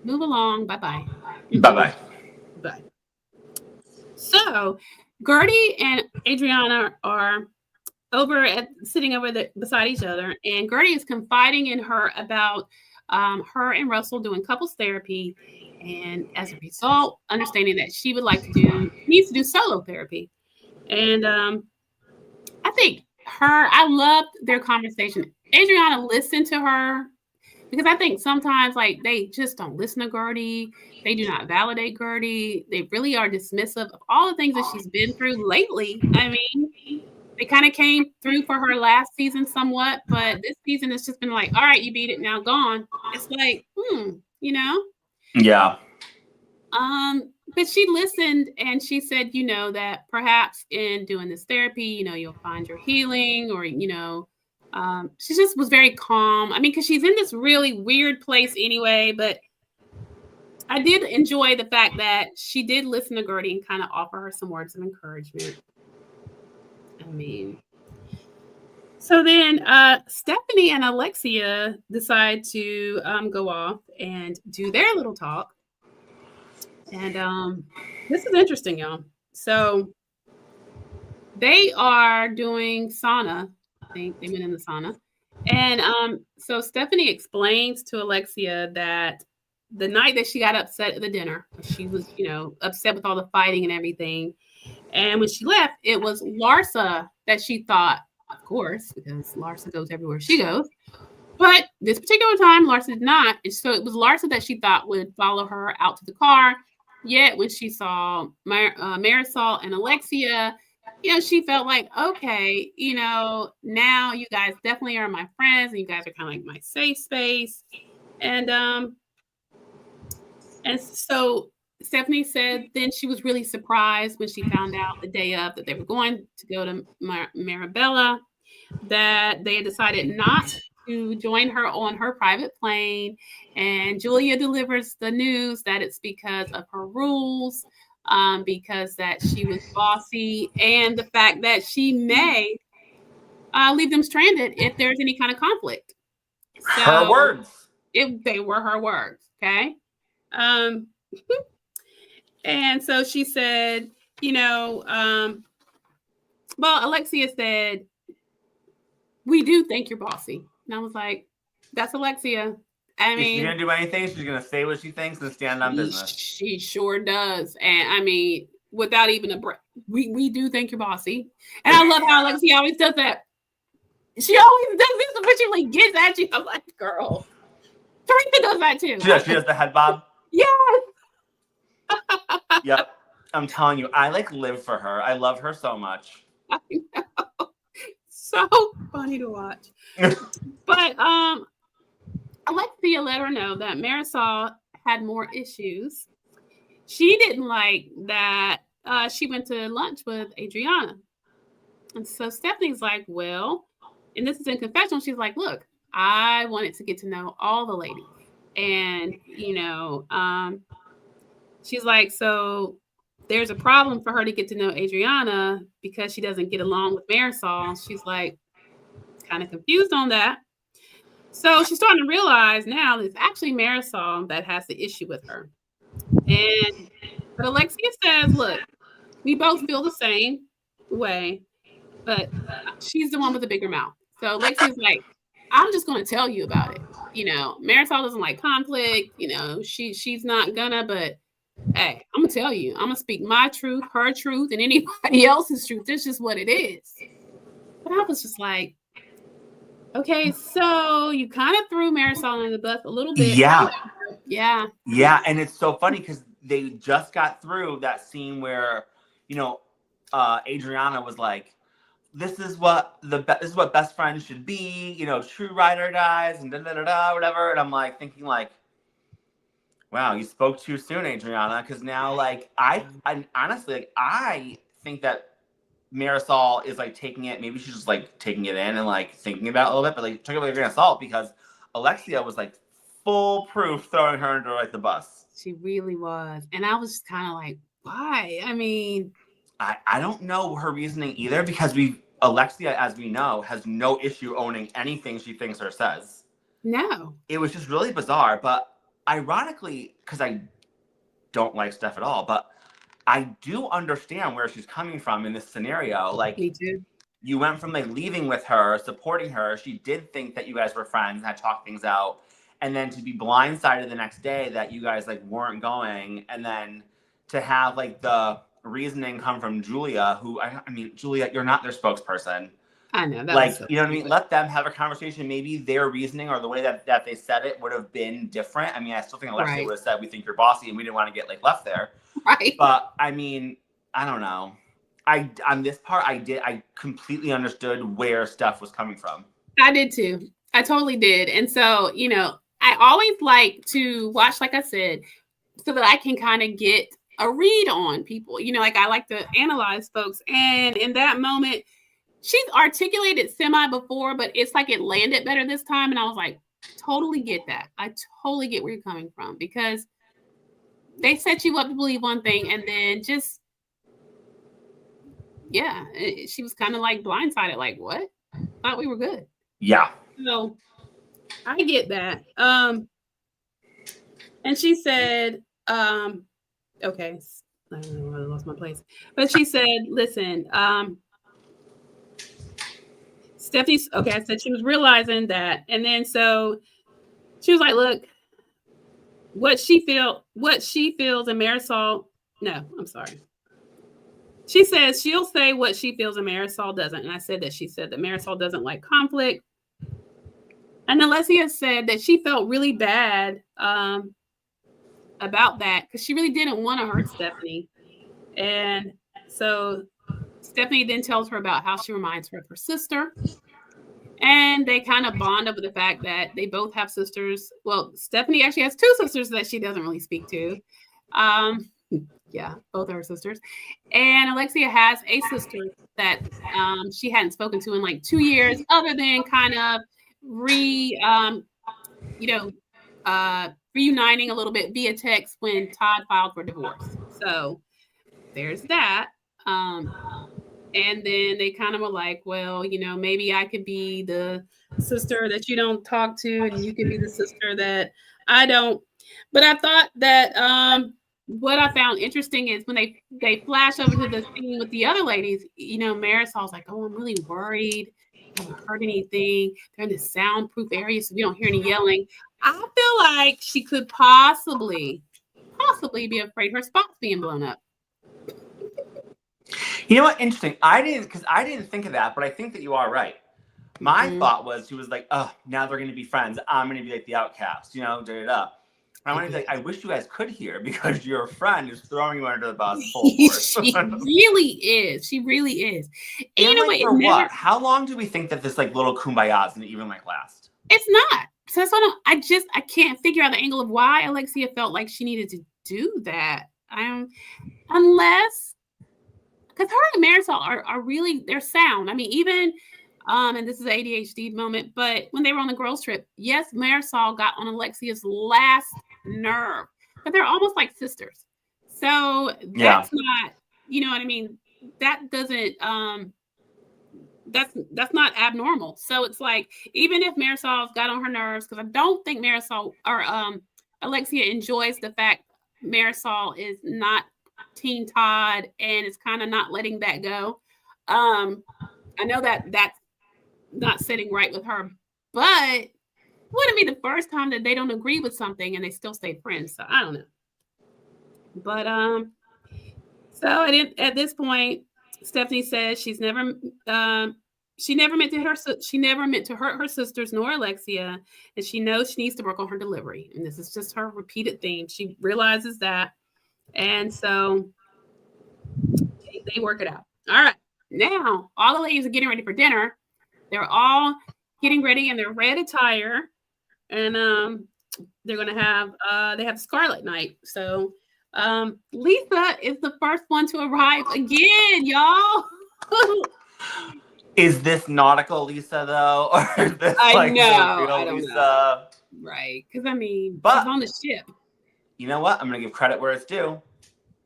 move along. Bye-bye. Bye-bye. Bye. So, Guerdy and Adriana are sitting beside each other, and Guerdy is confiding in her about her and Russell doing couples therapy, and as a result, understanding that she needs to do solo therapy. And I think I loved their conversation. Adriana listened to her, because I think sometimes like they just don't listen to Guerdy. They do not validate Guerdy. They really are dismissive of all the things that she's been through lately. I mean, they kind of came through for her last season somewhat, but this season it's just been like, all right, you beat it, now gone. It's like, you know? Yeah. But she listened and she said, you know, that perhaps in doing this therapy, you know, you'll find your healing, or, you know, she just was very calm. I mean, because she's in this really weird place anyway, but I did enjoy the fact that she did listen to Guerdy and kind of offer her some words of encouragement. I mean, so then Stephanie and Alexia decide to go off and do their little talk. And this is interesting, y'all. So they are doing sauna. I think they went in the sauna. And so Stephanie explains to Alexia that the night that she got upset at the dinner, she was, you know, upset with all the fighting and everything. And when she left, it was Larsa that she thought, of course, because Larsa goes everywhere she goes. But this particular time, Larsa did not. So it was Larsa that she thought would follow her out to the car. Yet when she saw Marysol and Alexia, you know, she felt like, okay, you know, now you guys definitely are my friends, and you guys are kind of like my safe space. And so Stephanie said then she was really surprised when she found out the day of that they were going to go to Marabella, that they had decided not to join her on her private plane. And Julia delivers the news that it's because of her rules, because that she was bossy, and the fact that she may leave them stranded if there's any kind of conflict. So, her words. They were her words, okay? And so she said, you know, well, Alexia said, we do think you're bossy. And I was like, that's Alexia. I mean, she's going to do anything. She's going to say what she thinks and stand on business. She sure does. And I mean, without even a breath, we do think you're bossy. And I love how Alexia always does that. She always does this, but she like gets at you. I'm like, girl. Teresa does that too. She does the head bob? Yes. Yep. I'm telling you, I like live for her. I love her so much. I know. So funny to watch. But Alexia let her know that Marysol had more issues. She didn't like that she went to lunch with Adriana. And so Stephanie's like, well, and this is in confessional, she's like, look, I wanted to get to know all the ladies. And, you know, she's like, so there's a problem for her to get to know Adriana because she doesn't get along with Marysol. She's like, kind of confused on that. So she's starting to realize now that it's actually Marysol that has the issue with her. But Alexia says, look, we both feel the same way, but she's the one with the bigger mouth. So Alexia's like, I'm just going to tell you about it. You know, Marysol doesn't like conflict. You know, she's not gonna, but hey, I'm gonna tell you, I'm gonna speak my truth, her truth, and anybody else's truth. That's just what it is. But I was just like, okay, so you kind of threw Marysol in the bus a little bit. Yeah. Yeah. Yeah. And it's so funny because they just got through that scene where, you know, Adriana was like, this is what best friends should be, you know, true ride or dies and whatever. And I'm like thinking like, wow, you spoke too soon, Adriana, because now like I honestly like I think that Marysol is like taking it, maybe she's just like taking it in and like thinking about it a little bit, but like took it with a grain of salt because Alexia was like full proof throwing her under like the bus. She really was. And I was kind of like, why? I mean, I don't know her reasoning either because Alexia, as we know, has no issue owning anything she thinks or says. No. It was just really bizarre, but ironically, because I don't like Steph at all, but I do understand where she's coming from in this scenario. Like, me too. You went from like leaving with her, supporting her. She did think that you guys were friends and had talked things out. And then to be blindsided the next day that you guys like weren't going. And then to have like the reasoning come from Julia, who, I mean, Julia, you're not their spokesperson. I know. That like, you know what I mean? Let them have a conversation. Maybe their reasoning or the way that they said it would have been different. I mean, I still think Alexia would have said, we think you're bossy and we didn't want to get like left there. Right. But I mean, I don't know. On this part, I completely understood where Steph was coming from. I did too. I totally did. And so, you know, I always like to watch, like I said, so that I can kind of get a read on people. You know, like I like to analyze folks. And in that moment, she's articulated semi before, but it's like it landed better this time. And I was like, totally get that. I totally get where you're coming from because they set you up to believe one thing and then just, yeah, she was kind of like blindsided, like, what? Thought we were good. Yeah. So I get that. And she said, okay, I don't know, I lost my place. But she said, listen, Stephanie's, okay, I said she was realizing that. And then so she was like, look, what she feels, and Marysol, no, I'm sorry. She says she'll say what she feels and Marysol doesn't. And I said that she said that Marysol doesn't like conflict. And Alexia said that she felt really bad about that because she really didn't want to hurt Stephanie. And so Stephanie then tells her about how she reminds her of her sister. And they kind of bond over the fact that they both have sisters. Well, Stephanie actually has two sisters that she doesn't really speak to. Yeah, both are her sisters. And Alexia has a sister that she hadn't spoken to in like 2 years, other than kind of reuniting a little bit via text when Todd filed for divorce. So there's that. And then they kind of were like, well, you know, maybe I could be the sister that you don't talk to, and you could be the sister that I don't. But I thought that what I found interesting is when they flash over to the scene with the other ladies, you know, Marysol's like, oh, I'm really worried. I haven't heard anything. They're in the soundproof area, so we don't hear any yelling. I feel like she could possibly be afraid her spot's being blown up. You know what? Interesting. I didn't think of that, but I think that you are right. My thought was, she was like, oh, now they're going to be friends. I'm going to be like the outcast, you know, da-da-da. I want to be like, I wish you guys could hear because your friend is throwing you under the bus full force. She really is. She really is. And you know like, for what? How long do we think that this like little kumbaya is going to even like last? It's not. So that's what I can't figure out the angle of why Alexia felt like she needed to do that. Unless, because her and Marysol are really, they're sound. I mean, even, and this is an ADHD moment, but when they were on the girls trip, yes, Marysol got on Alexia's last nerve, but they're almost like sisters. So that's not, you know what I mean? That doesn't, that's not abnormal. So it's like, even if Marysol's got on her nerves, because I don't think Marysol or Alexia enjoys the fact Marysol is not Team Todd and is kind of not letting that go. I know that that's not sitting right with her, but wouldn't be the first time that they don't agree with something and they still stay friends. So I don't know. But so at this point, Stephanie says she never meant to hurt her sisters nor Alexia, and she knows she needs to work on her delivery. And this is just her repeated theme. She realizes that, and so they work it out. All right, now all the ladies are getting ready for dinner. They're all getting ready in their red attire, and they're gonna have they have Scarlet Night. So Lisa is the first one to arrive again, y'all. Is this nautical Lisa though, or is this I like know, the real I don't Lisa? know. Right, because I mean, but she's on the ship. You know what? I'm gonna give credit where it's due.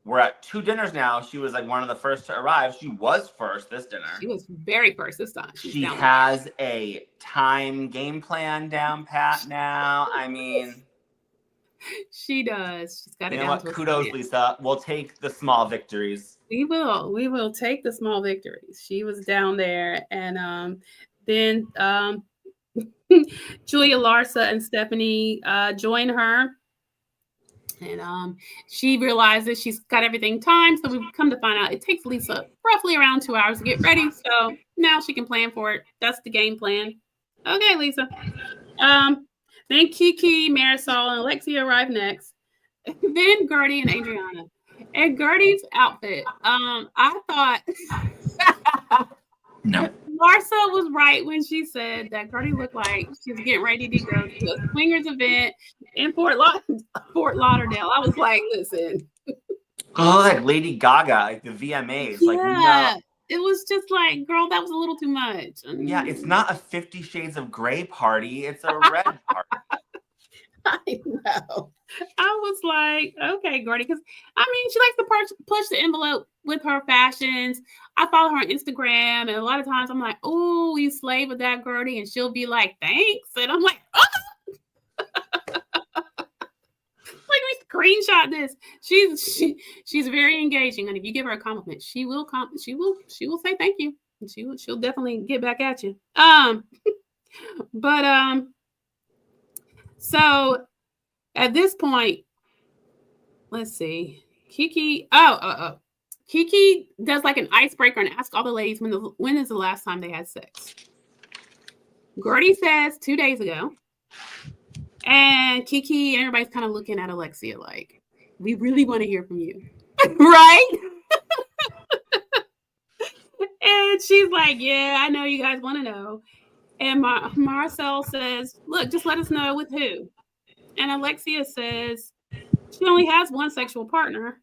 We're at 2 dinners now. She was like one of the first to arrive. She was first this dinner. She was very first this time. She has a time game plan down pat now. I mean, she does. She's got it down. You know what? Kudos, Lisa. We'll take the small victories. We will take the small victories. She was down there, and then Julia, Larsa, and Stephanie join her. And she realizes she's got everything timed. So we've come to find out it takes Lisa roughly around 2 hours to get ready. So now she can plan for it. That's the game plan. Okay, Lisa. Then Kiki, Marysol, and Alexia arrive next. Then Guerdy and Adriana. And Guerdy's outfit. I thought no. Larsa was right when she said that Guerdy looked like she was getting ready to go to a swingers event in Fort Lauderdale. I was like, listen. Oh, like Lady Gaga, like the VMAs. Yeah. Like, no. It was just like, girl, that was a little too much. Yeah, it's not a 50 Shades of Grey party. It's a red party. I know. I was like, okay, Guerdy, because I mean, she likes to push the envelope with her fashions. I follow her on Instagram, and a lot of times I'm like, oh, you slave with that, Guerdy, and she'll be like, thanks, and I'm like, oh. Like, we screenshot this. She's very engaging, and if you give her a compliment, she will say thank you, and she'll definitely get back at you. But so at this point, let's see. Kiki does like an icebreaker and asks all the ladies when is the last time they had sex. Guerdy says 2 days ago. And Kiki, everybody's kind of looking at Alexia like, we really want to hear from you. Right? And she's like, yeah, I know you guys want to know. And Marysol says, look, just let us know with who. And Alexia says she only has one sexual partner.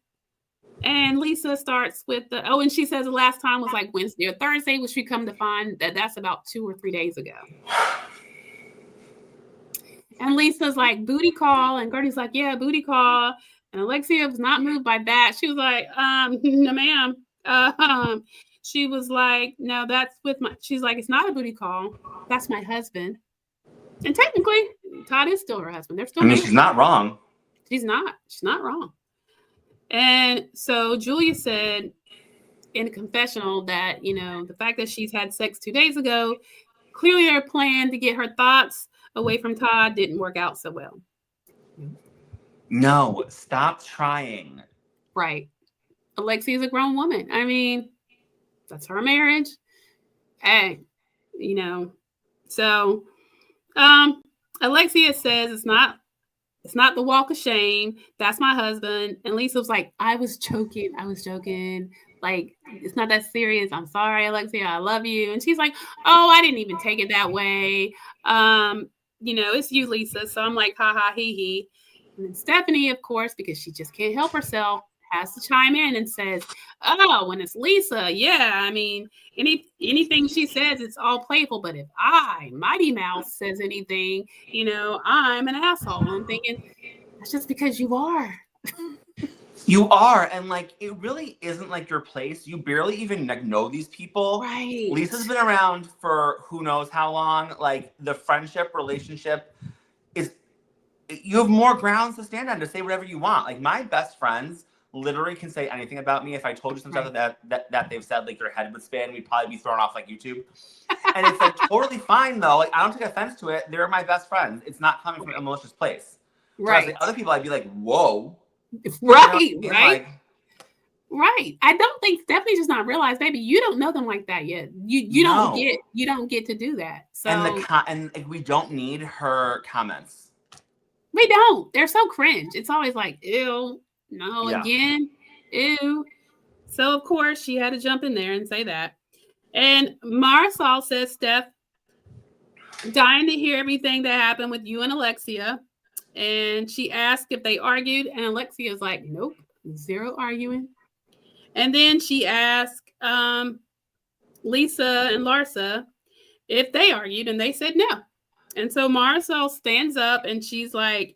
And Lisa starts with and she says the last time was like Wednesday or Thursday, which we come to find that that's about 2 or 3 days ago. And Lisa's like, booty call. And Guerdy's like, yeah, booty call. And Alexia was not moved by that. She was like, no, ma'am. She was like, no, that's she's like, it's not a booty call. That's my husband. And technically, Todd is still her husband. They're still married. She's not wrong. She's not wrong. And so Julia said in a confessional that, the fact that she's had sex 2 days ago, clearly their plan to get her thoughts away from Todd didn't work out so well. No, stop trying. Right. Alexia's a grown woman. I mean, that's her marriage. Hey, so Alexia says it's not the walk of shame. That's my husband. And Lisa was like, I was joking. Like, it's not that serious. I'm sorry, Alexia. I love you. And she's like, oh, I didn't even take it that way. It's you, Lisa. So I'm like, ha ha, he he. And then Stephanie, of course, because she just can't help herself, has to chime in and says, oh, when it's Lisa, yeah, I mean, anything she says, it's all playful. But if Mighty Mouse, says anything, I'm an asshole. And I'm thinking, that's just because you are. You are. And like, it really isn't like your place. You barely even know these people. Right. Lisa's been around for who knows how long. Like, the friendship relationship is, you have more grounds to stand on to say whatever you want. Like, my best friends literally can say anything about me. If I told you some stuff that they've said, like your head would spin, we'd probably be thrown off like YouTube. And it's like totally fine though. Like I don't take offense to it. They're my best friends. It's not coming from a malicious place. Right. Like other people, I'd be like, whoa. Right. You know, right. Like, right. I don't think Stephanie just not realized, baby, you don't know them like that yet. You don't get to do that. So and we don't need her comments. We don't. They're so cringe. It's always like, ew, no, again, ew. So of course she had to jump in there and say that. And Marysol says, Steph, dying to hear everything that happened with you and Alexia. And she asked if they argued, and Alexia's like, nope, zero arguing. And then she asked Lisa and Larsa if they argued, and they said no. And so Marysol stands up and she's like,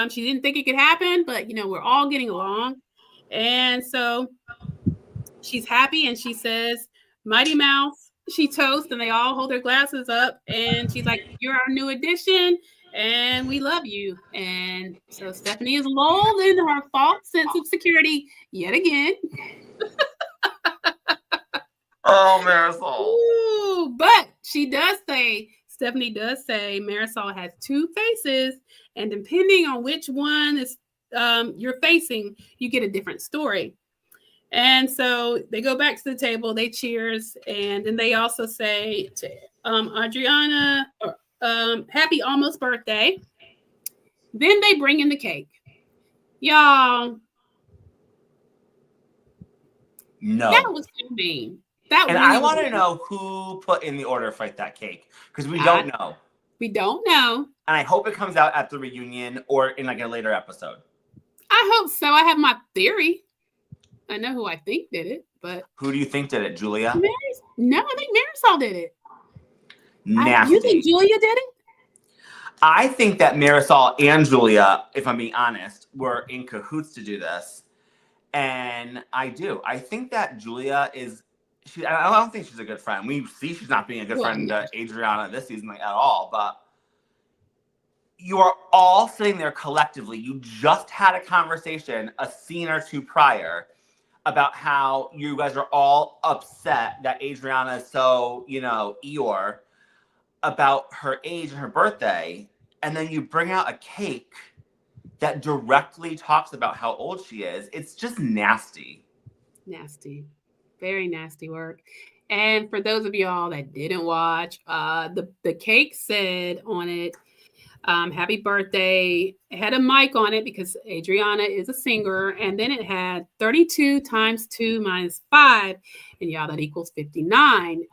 she didn't think it could happen, but, we're all getting along. And so she's happy and she says, Mighty Mouse, she toasts, and they all hold their glasses up. And she's like, you're our new addition and we love you. And so Stephanie is lulled in her false sense of security yet again. Oh, Marysol. Ooh, but Stephanie does say Marysol has two faces, and depending on which one is you're facing, you get a different story. And so they go back to the table, they cheers, and then they also say to Adriana, happy almost birthday. Then they bring in the cake. Y'all. No. That was so mean. And I want to know who put in the order for that cake, because we don't know. We don't know. And I hope it comes out at the reunion or in like a later episode. I hope so. I have my theory. I know who I think did it, but who do you think did it, Julia? No, I think Marysol did it. Nasty. You think Julia did it? I think that Marysol and Julia, if I'm being honest, were in cahoots to do this. And I do. I think that Julia is... I don't think she's a good friend. We see she's not being a good friend to Adriana this season at all, but you are all sitting there collectively. You just had a conversation a scene or two prior about how you guys are all upset that Adriana is so, Eeyore about her age and her birthday. And then you bring out a cake that directly talks about how old she is. It's just nasty. Nasty. Very nasty work. And for those of y'all that didn't watch, the cake said on it, happy birthday. It had a mic on it because Adriana is a singer. And then it had 32 times 2 minus 5. And y'all, that equals 59.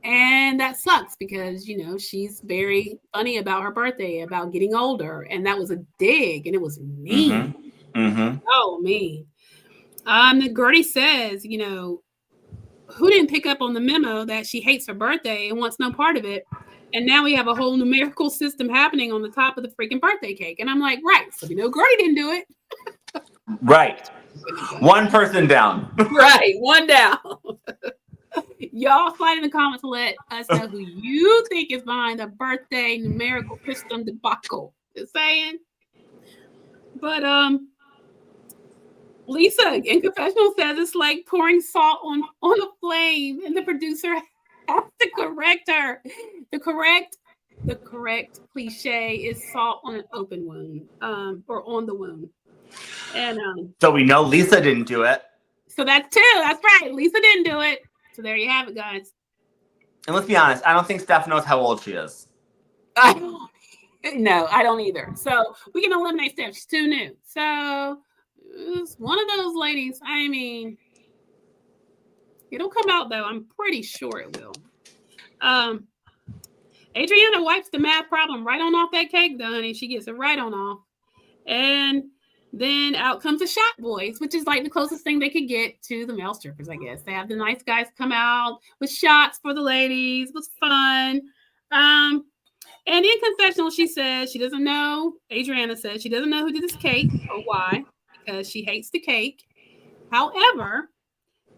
And that sucks because, she's very funny about her birthday, about getting older. And that was a dig and it was mean. Mm-hmm. Oh, mean. Guerdy says, who didn't pick up on the memo that she hates her birthday and wants no part of it? And now we have a whole numerical system happening on the top of the freaking birthday cake. And I'm like, right. So Guerdy didn't do it. Right. One person down. Right. One down. Y'all slide in the comments to let us know who you think is behind the birthday numerical system debacle. Just saying. But, Lisa in confessional says it's like pouring salt on a flame, and the producer has to correct her. The correct cliche is salt on an open wound, or on the wound. And so we know Lisa didn't do it. So that's two. That's right. Lisa didn't do it. So there you have it, guys. And let's be honest, I don't think Steph knows how old she is. No, I don't either. So we can eliminate Steph. She's too new. So it's one of those ladies. I mean, it'll come out though. I'm pretty sure it will. Adriana wipes the math problem right on off that cake, though, honey. She gets it right on off. And then out comes the shot boys, which is like the closest thing they could get to the male strippers, I guess. They have the nice guys come out with shots for the ladies. It was fun. And in confessional, she says she doesn't know. Adriana says she doesn't know who did this cake or why, because she hates the cake. However,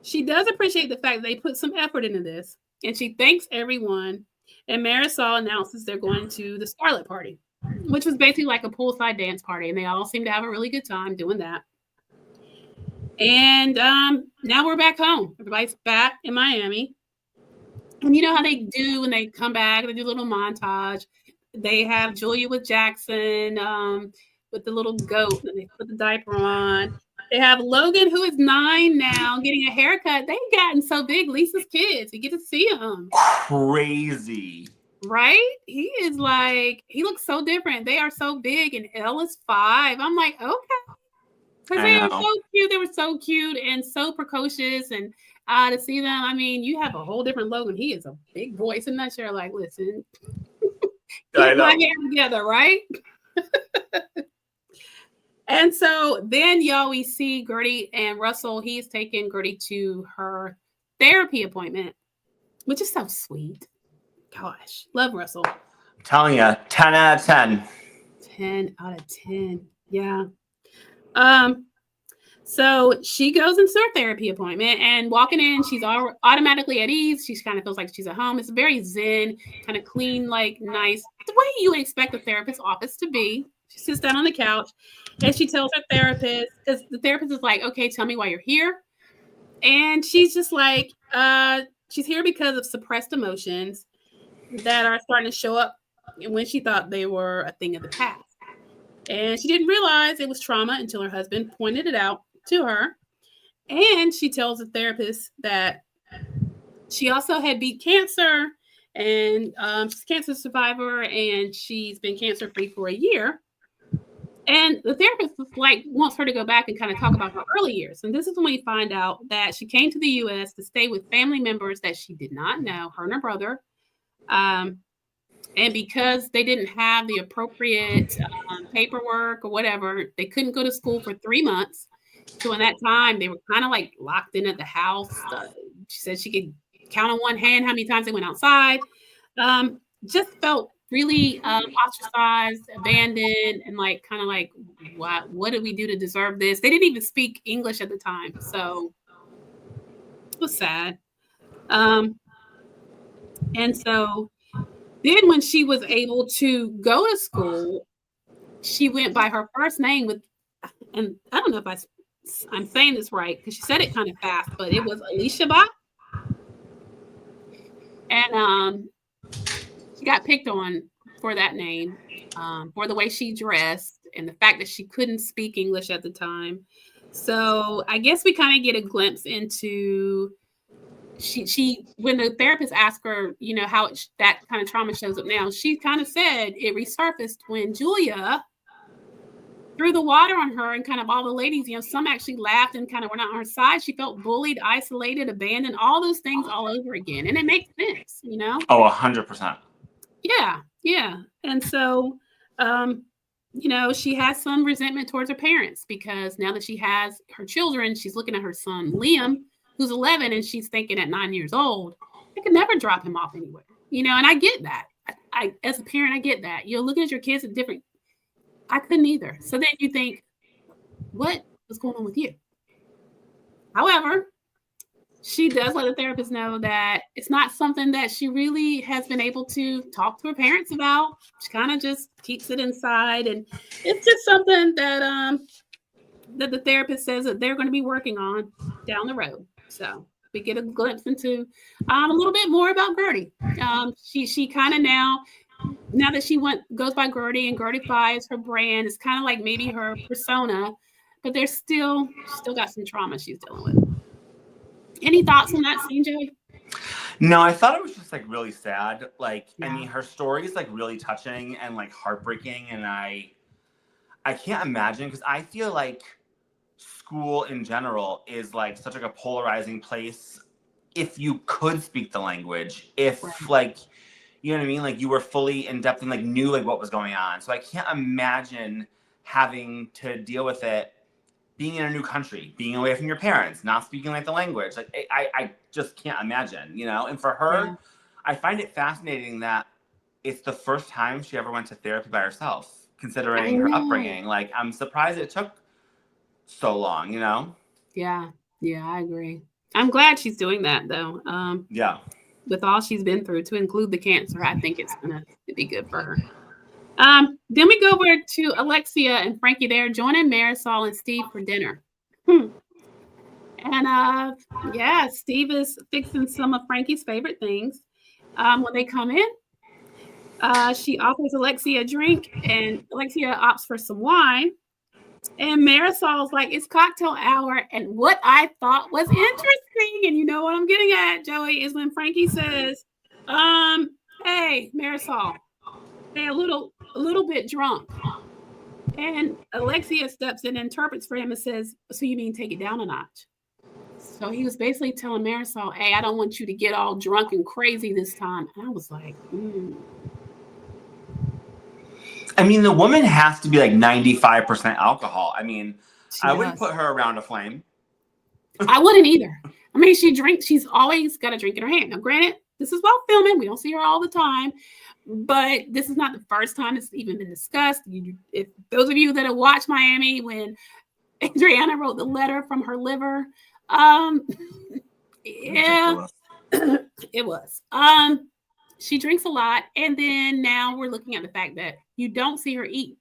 she does appreciate the fact that they put some effort into this, and she thanks everyone. And Marysol announces they're going to the Scarlet Party, which was basically like a poolside dance party, and they all seem to have a really good time doing that. And now we're back home. Everybody's back in Miami. And you know how they do when they come back, they do a little montage. They have Julia with Jackson, with the little goat, and they put the diaper on. They have Logan, who is 9 now, getting a haircut. They've gotten so big, Lisa's kids. You get to see them. Crazy. Right? He is like, he looks so different. They are so big, and Elle is 5. I'm like, okay. Because they are so cute. They were so cute and so precocious. And to see them, I mean, you have a whole different Logan. He is a big voice in that chair. Like, listen, keep my hair together, right? And so then, y'all, we see Guerdy and Russell. He's taking Guerdy to her therapy appointment, which is so sweet. Gosh, love Russell. I'm telling you, 10 out of 10. 10 out of 10. Yeah. So she goes into her therapy appointment, and walking in, she's automatically at ease. She kind of feels like she's at home. It's very zen, kind of clean, like nice, the way you would expect a therapist's office to be. She sits down on the couch and she tells her therapist, because the therapist is like, okay, tell me why you're here. And she's just like, she's here because of suppressed emotions that are starting to show up when she thought they were a thing of the past. And she didn't realize it was trauma until her husband pointed it out to her. And she tells the therapist that she also had beat cancer, and she's a cancer survivor, and she's been cancer-free for a year. And the therapist wants her to go back and kind of talk about her early years. And this is when we find out that she came to the U.S. to stay with family members that she did not know, her and her brother. And because they didn't have the appropriate paperwork or whatever, they couldn't go to school for 3 months. So in that time, they were kind of like locked in at the house. She said she could count on one hand how many times they went outside. Just felt really ostracized, abandoned, and like kind of like, what did we do to deserve this? They didn't even speak English at the time, so it was sad. And so then when she was able to go to school, she went by her first name and I don't know if I'm saying this right because she said it kind of fast, but it was Alicia Bach. And she got picked on for that name, for the way she dressed and the fact that she couldn't speak English at the time. So I guess we kind of get a glimpse into she when the therapist asked her, you know, how that kind of trauma shows up now, she kind of said it resurfaced when Julia threw the water on her, and kind of all the ladies, you know, some actually laughed and kind of were not on her side. She felt bullied, isolated, abandoned, all those things all over again. And it makes sense, you know? Oh, 100%. Yeah. And so, you know, she has some resentment towards her parents because now that she has her children, she's looking at her son, Liam, who's 11, and she's thinking at 9 years old, I could never drop him off anywhere, you know? And I get that. I as a parent, I get that. You're looking at your kids at different, I couldn't either. So then you think, what is going on with you? However, she does let the therapist know that it's not something that she really has been able to talk to her parents about. She kind of just keeps it inside. And it's just something that that the therapist says that they're going to be working on down the road. So we get a glimpse into a little bit more about Guerdy. She kind of now that she goes by Guerdy, and Guerdy is her brand. It's kind of like maybe her persona, but there's still got some trauma she's dealing with. Any thoughts on that scene, Joey? No, I thought it was just like really sad. Like, yeah. I mean, her story is like really touching and like heartbreaking, and I can't imagine, because I feel like school in general is like such like a polarizing place. If you could speak the language, if like, you know what I mean? Like you were fully in depth and like knew like what was going on. So I can't imagine having to deal with it being in a new country, being away from your parents, not speaking like the language. Like I just can't imagine, you know? And for her, I find it fascinating that it's the first time she ever went to therapy by herself, considering her upbringing. Like, I'm surprised it took so long, you know? Yeah, I agree. I'm glad she's doing that, though. With all she's been through, to include the cancer, I think it's going to be good for her. Then we go over to Alexia and Frankie there, joining Marysol and Steve for dinner. And Steve is fixing some of Frankie's favorite things. When they come in, she offers Alexia a drink, and Alexia opts for some wine. And Marysol's like, it's cocktail hour. And what I thought was interesting, and you know what I'm getting at, Joey, is when Frankie says, hey, Marysol, hey, a little bit drunk. And Alexia steps in and interprets for him and says, so you mean take it down a notch? So he was basically telling Marysol, hey, I don't want you to get all drunk and crazy this time. And I was like, I mean, the woman has to be like 95% alcohol. I mean, I wouldn't put her around a flame. I wouldn't either. I mean, she drinks. She's always got a drink in her hand. Now, granted, this is while filming. We don't see her all the time. But this is not the first time it's even been discussed. If those of you that have watched Miami when Adriana wrote the letter from her liver, yeah, it was. She drinks a lot, and then now we're looking at the fact that you don't see her eat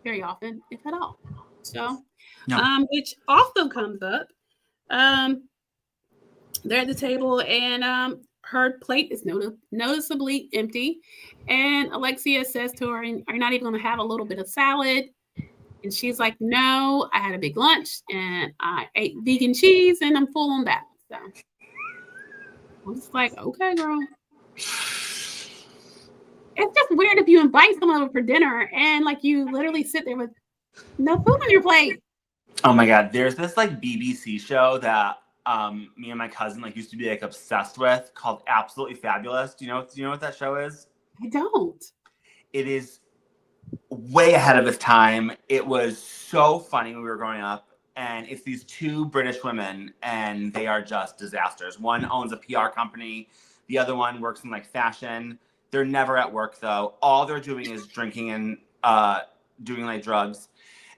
very often, if at all. So, which also comes up. They're at the table, and her plate is noticeably empty. And Alexia says to her, are you not even going to have a little bit of salad? And she's like, no, I had a big lunch, and I ate vegan cheese, and I'm full on that. So I'm just like, okay, girl. It's just weird if you invite someone over for dinner and like you literally sit there with no food on your plate. Oh my God. There's this like BBC show that me and my cousin like used to be like obsessed with called Absolutely Fabulous. Do you know what that show is? I don't. It is way ahead of its time. It was so funny when we were growing up. And it's these two British women and they are just disasters. One owns a PR company. The other one works in like fashion. They're never at work though. All they're doing is drinking and doing like drugs.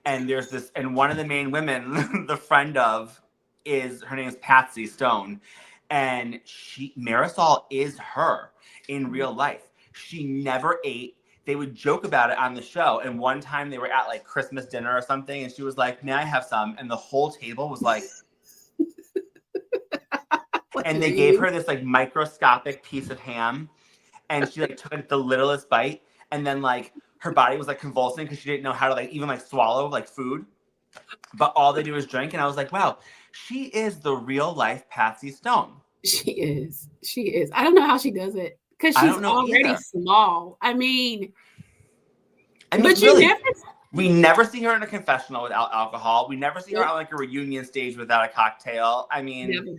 And there's this, and one of the main women, the friend of, her name is Patsy Stone. And Marysol is her in real life. She never ate. They would joke about it on the show. And one time they were at like Christmas dinner or something. And she was like, may I have some? And the whole table was like, and they gave her this like microscopic piece of ham. And she like took the littlest bite, and then like her body was like convulsing because she didn't know how to like even like swallow like food. But all they do is drink, and I was like, wow, she is the real life Patsy Stone. She is. I don't know how she does it because she's already small. I mean, but really, we never see her in a confessional without alcohol. We never see her on like a reunion stage without a cocktail. I mean. Never.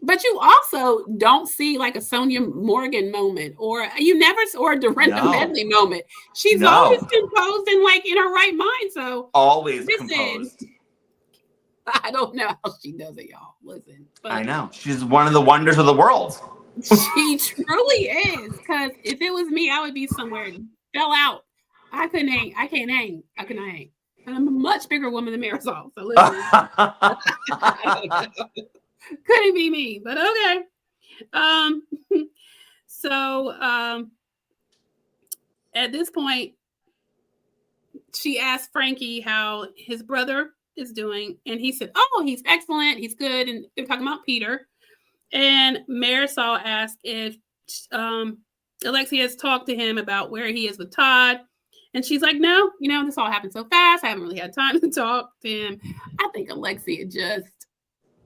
But you also don't see like a Sonia Morgan moment or a Dorinda Medley moment. She's always composed and like in her right mind. So always composed. I don't know how she does it, y'all. Listen. But I know. She's one of the wonders of the world. She truly is. Because if it was me, I would be somewhere fell out. I couldn't hang. I can't hang. I couldn't hang. And I'm a much bigger woman than Marysol. So listen. Couldn't be me, but okay. So at this point, she asked Frankie how his brother is doing, and he said, oh, he's excellent, he's good, and they're talking about Peter. And Marysol asked if Alexia has talked to him about where he is with Todd. And she's like, no, this all happened so fast. I haven't really had time to talk to him. I think Alexia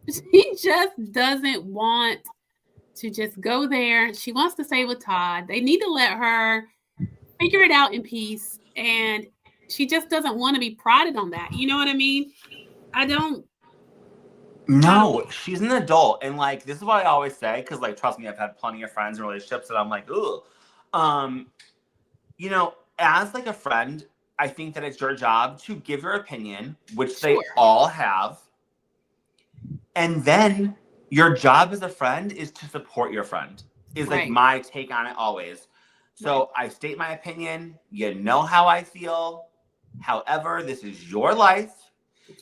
she just doesn't want to just go there. She wants to stay with Todd. They need to let her figure it out in peace. And she just doesn't want to be prodded on that. You know what I mean? I don't. No, she's an adult. And like, this is what I always say. Cause like, trust me, I've had plenty of friends and relationships that I'm like, ugh. As like a friend, I think that it's your job to give your opinion, which they all have. And then your job as a friend is to support your friend, is like my take on it always. So I state my opinion. You know how I feel. However, this is your life.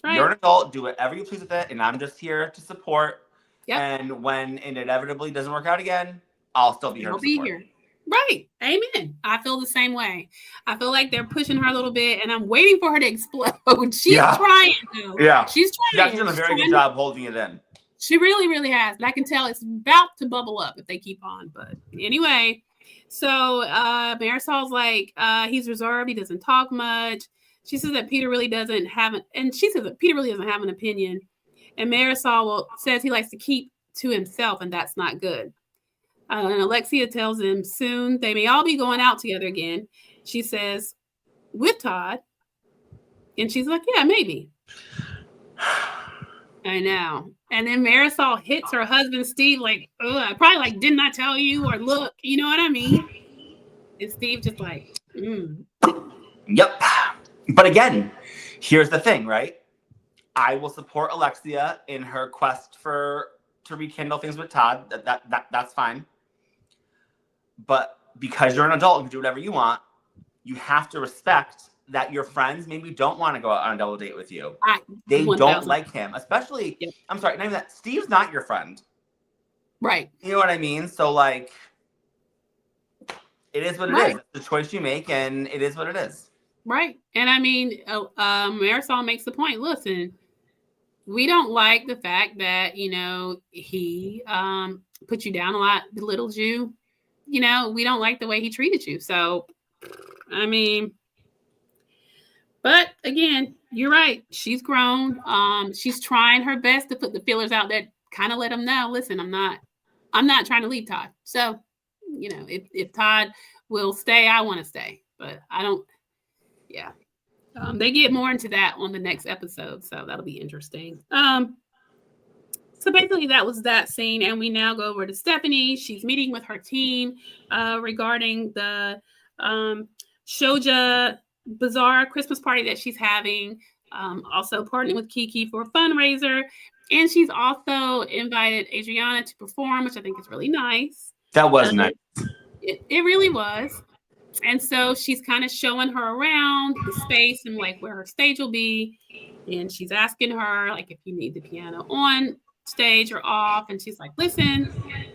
You're an adult. Do whatever you please with it. And I'm just here to support. Yep. And when it inevitably doesn't work out again, I'll still be here to support. Here. Right. Amen. I feel the same way. I feel like they're pushing her a little bit, and I'm waiting for her to explode. She's trying, though. Yeah. She's trying. She's actually done a very good job holding it in. She really, really has. But I can tell it's about to bubble up if they keep on. But anyway, so Marysol's like, he's reserved. He doesn't talk much. She says that Peter really doesn't have an opinion. And Marysol says he likes to keep to himself, and that's not good. And Alexia tells him soon they may all be going out together again. She says, with Todd. And she's like, yeah, maybe. I know. And then Marysol hits her husband, Steve, like, I probably like, didn't I tell you? Or look, you know what I mean? And Steve just like, Yep. But again, here's the thing, right? I will support Alexia in her quest to rekindle things with Todd. That's fine. But because you're an adult and can do whatever you want, you have to respect that your friends maybe don't want to go out on a double date with you. They 1, don't like him. Especially, yep. I'm sorry, not even that. Steve's not your friend. Right. You know what I mean? So, like, it is what it is. It's the choice you make, and it is what it is. Right. And I mean, Marysol makes the point. Listen, we don't like the fact that, you know, he put you down a lot, belittled you. You know, we don't like the way he treated you. So, I mean, but again, you're right. She's grown. She's trying her best to put the feelers out there, kind of let him know, listen, I'm not trying to leave Todd. So, you know, if Todd will stay, I want to stay, but I don't. Yeah. They get more into that on the next episode, so that'll be interesting. So basically that was that scene, and we now go over to Stephanie. She's meeting with her team regarding the Shojaee bizarre Christmas party that she's having, also partnering with Kiki for a fundraiser, and she's also invited Adriana to perform, which I think is really nice. That was nice. It really was. And so she's kind of showing her around the space and like where her stage will be. And she's asking her like if you need the piano on stage or off. And she's like, listen,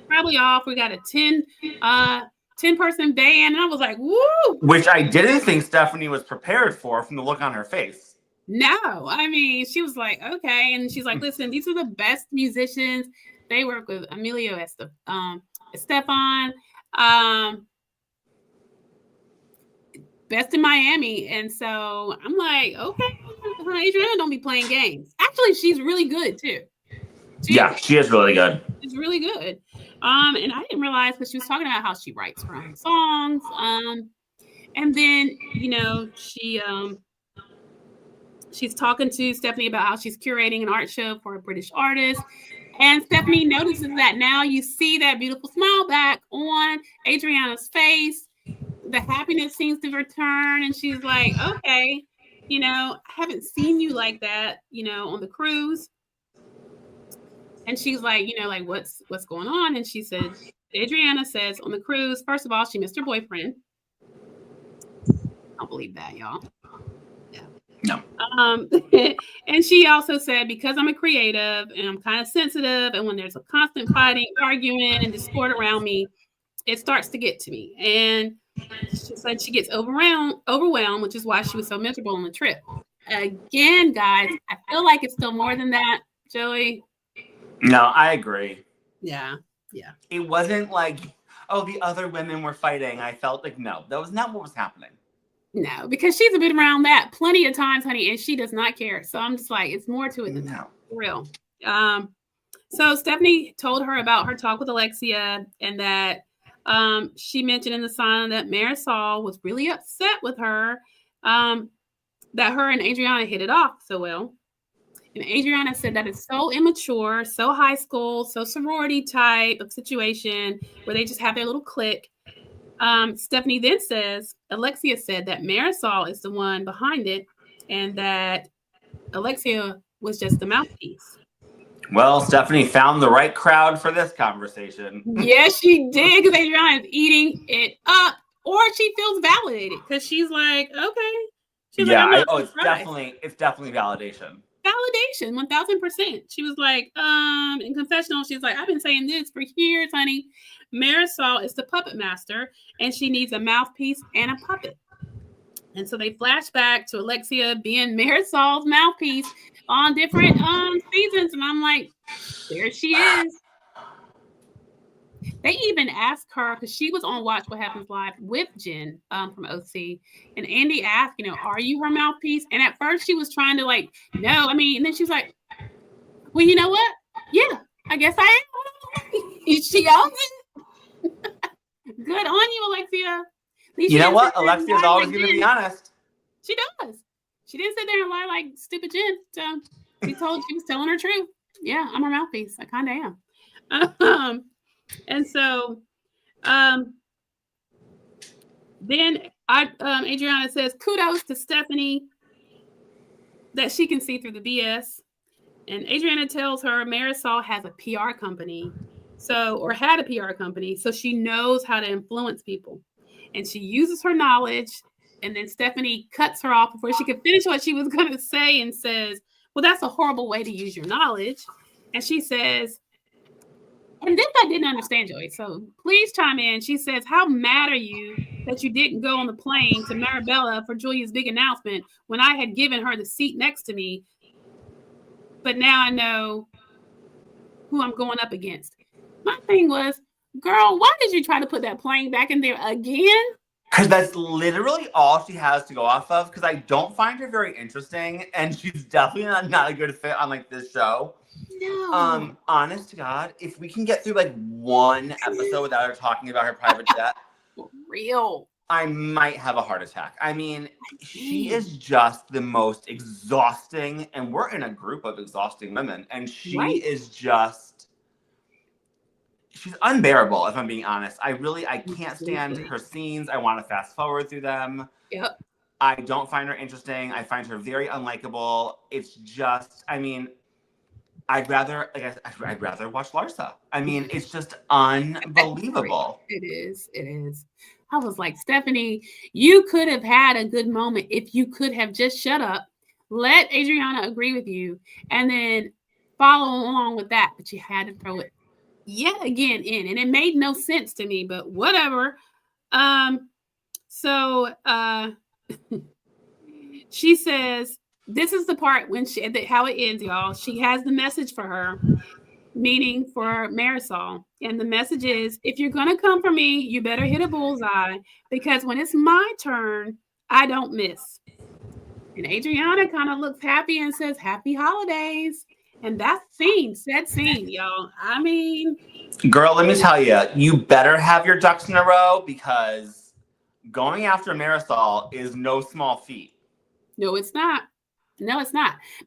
probably off. We got a 10-person band. And I was like, woo! Which I didn't think Stephanie was prepared for from the look on her face. No, I mean, she was like, okay. And she's like, listen, these are the best musicians. They work with Emilio Estefan. Best in Miami. And so I'm like, okay, Adriana don't be playing games. Actually, she's really good too. She is really good. She's really good. And I didn't realize, but she was talking about how she writes her own songs. And then, you know, she's talking to Stephanie about how she's curating an art show for a British artist. And Stephanie notices that now you see that beautiful smile back on Adriana's face. The happiness seems to return, and she's like, okay, you know, I haven't seen you like that, you know, on the cruise. And she's like, you know, like, what's going on? And she said, Adriana says on the cruise, first of all, she missed her boyfriend. I don't believe that, y'all. Yeah. No. And she also said, because I'm a creative and I'm kind of sensitive, and when there's a constant fighting, arguing, and discord around me, it starts to get to me. And she said she gets overwhelmed, which is why she was so miserable on the trip. Again, guys, I feel like it's still more than that, Joey. No, I agree. Yeah. It wasn't like, oh, the other women were fighting. I felt like, no, that was not what was happening. No, because she's been around that plenty of times, honey, and she does not care. So I'm just like, it's more to it than that. For real. So Stephanie told her about her talk with Alexia, and that she mentioned in the sign that Marysol was really upset with her, that her and Adriana hit it off so well. And Adriana said that it's so immature, so high school, so sorority type of situation where they just have their little clique. Stephanie then says, Alexia said that Marysol is the one behind it, and that Alexia was just the mouthpiece. Well, Stephanie found the right crowd for this conversation. Yes, she did, because Adriana is eating it up, or she feels validated because she's like, okay. She's like, it's definitely validation. Validation, 1000%. She was like, in confessional, she's like, I've been saying this for years, honey. Marysol is the puppet master, and she needs a mouthpiece and a puppet. And so they flash back to Alexia being Marysol's mouthpiece on different seasons, and I'm like, There she is. They even asked her, because she was on Watch What Happens Live with Jen from OC, and Andy asked, are you her mouthpiece? And at first she was trying to no, and then she was like, well, you know what? Yeah, I guess I am. She owns it. Good on you, Alexia. You know what? Alexia's always going to be honest. She does. She didn't sit there and lie like stupid Jen. So she was telling her truth. Yeah, I'm her mouthpiece. I kind of am. And so then Adriana says, kudos to Stephanie that she can see through the BS. And Adriana tells her Marysol has a PR company, or had a PR company, so she knows how to influence people. And she uses her knowledge, and then Stephanie cuts her off before she could finish what she was going to say and says, well, that's a horrible way to use your knowledge. And she says, and this I didn't understand, Joey, so please chime in. She says, how mad are you that you didn't go on the plane to Marabella for Julia's big announcement when I had given her the seat next to me? But now I know who I'm going up against. My thing was, girl, why did you try to put that plane back in there again? Because that's literally all she has to go off of. Because I don't find her very interesting, and she's definitely not a good fit on this show. No. Honest to God, if we can get through one episode without her talking about her private jet, for real, I might have a heart attack. She is just the most exhausting, and we're in a group of exhausting women, and she is just, she's unbearable, if I'm being honest. I can't stand her scenes. I want to fast forward through them. Yep. I don't find her interesting. I find her very unlikable. It's just, I'd rather watch Larsa. It's just unbelievable. It is. I was like, Stephanie, you could have had a good moment if you could have just shut up, let Adriana agree with you, and then follow along with that. But you had to throw it yet again in, and it made no sense to me, but whatever. So she says, this is the part when how it ends, y'all. She has the message for her, meaning for Marysol. And the message is, if you're going to come for me, you better hit a bullseye, because when it's my turn, I don't miss. And Adriana kind of looks happy and says, happy holidays. And that scene, y'all. Girl, let me tell you, you better have your ducks in a row, because going after Marysol is no small feat. No, it's not.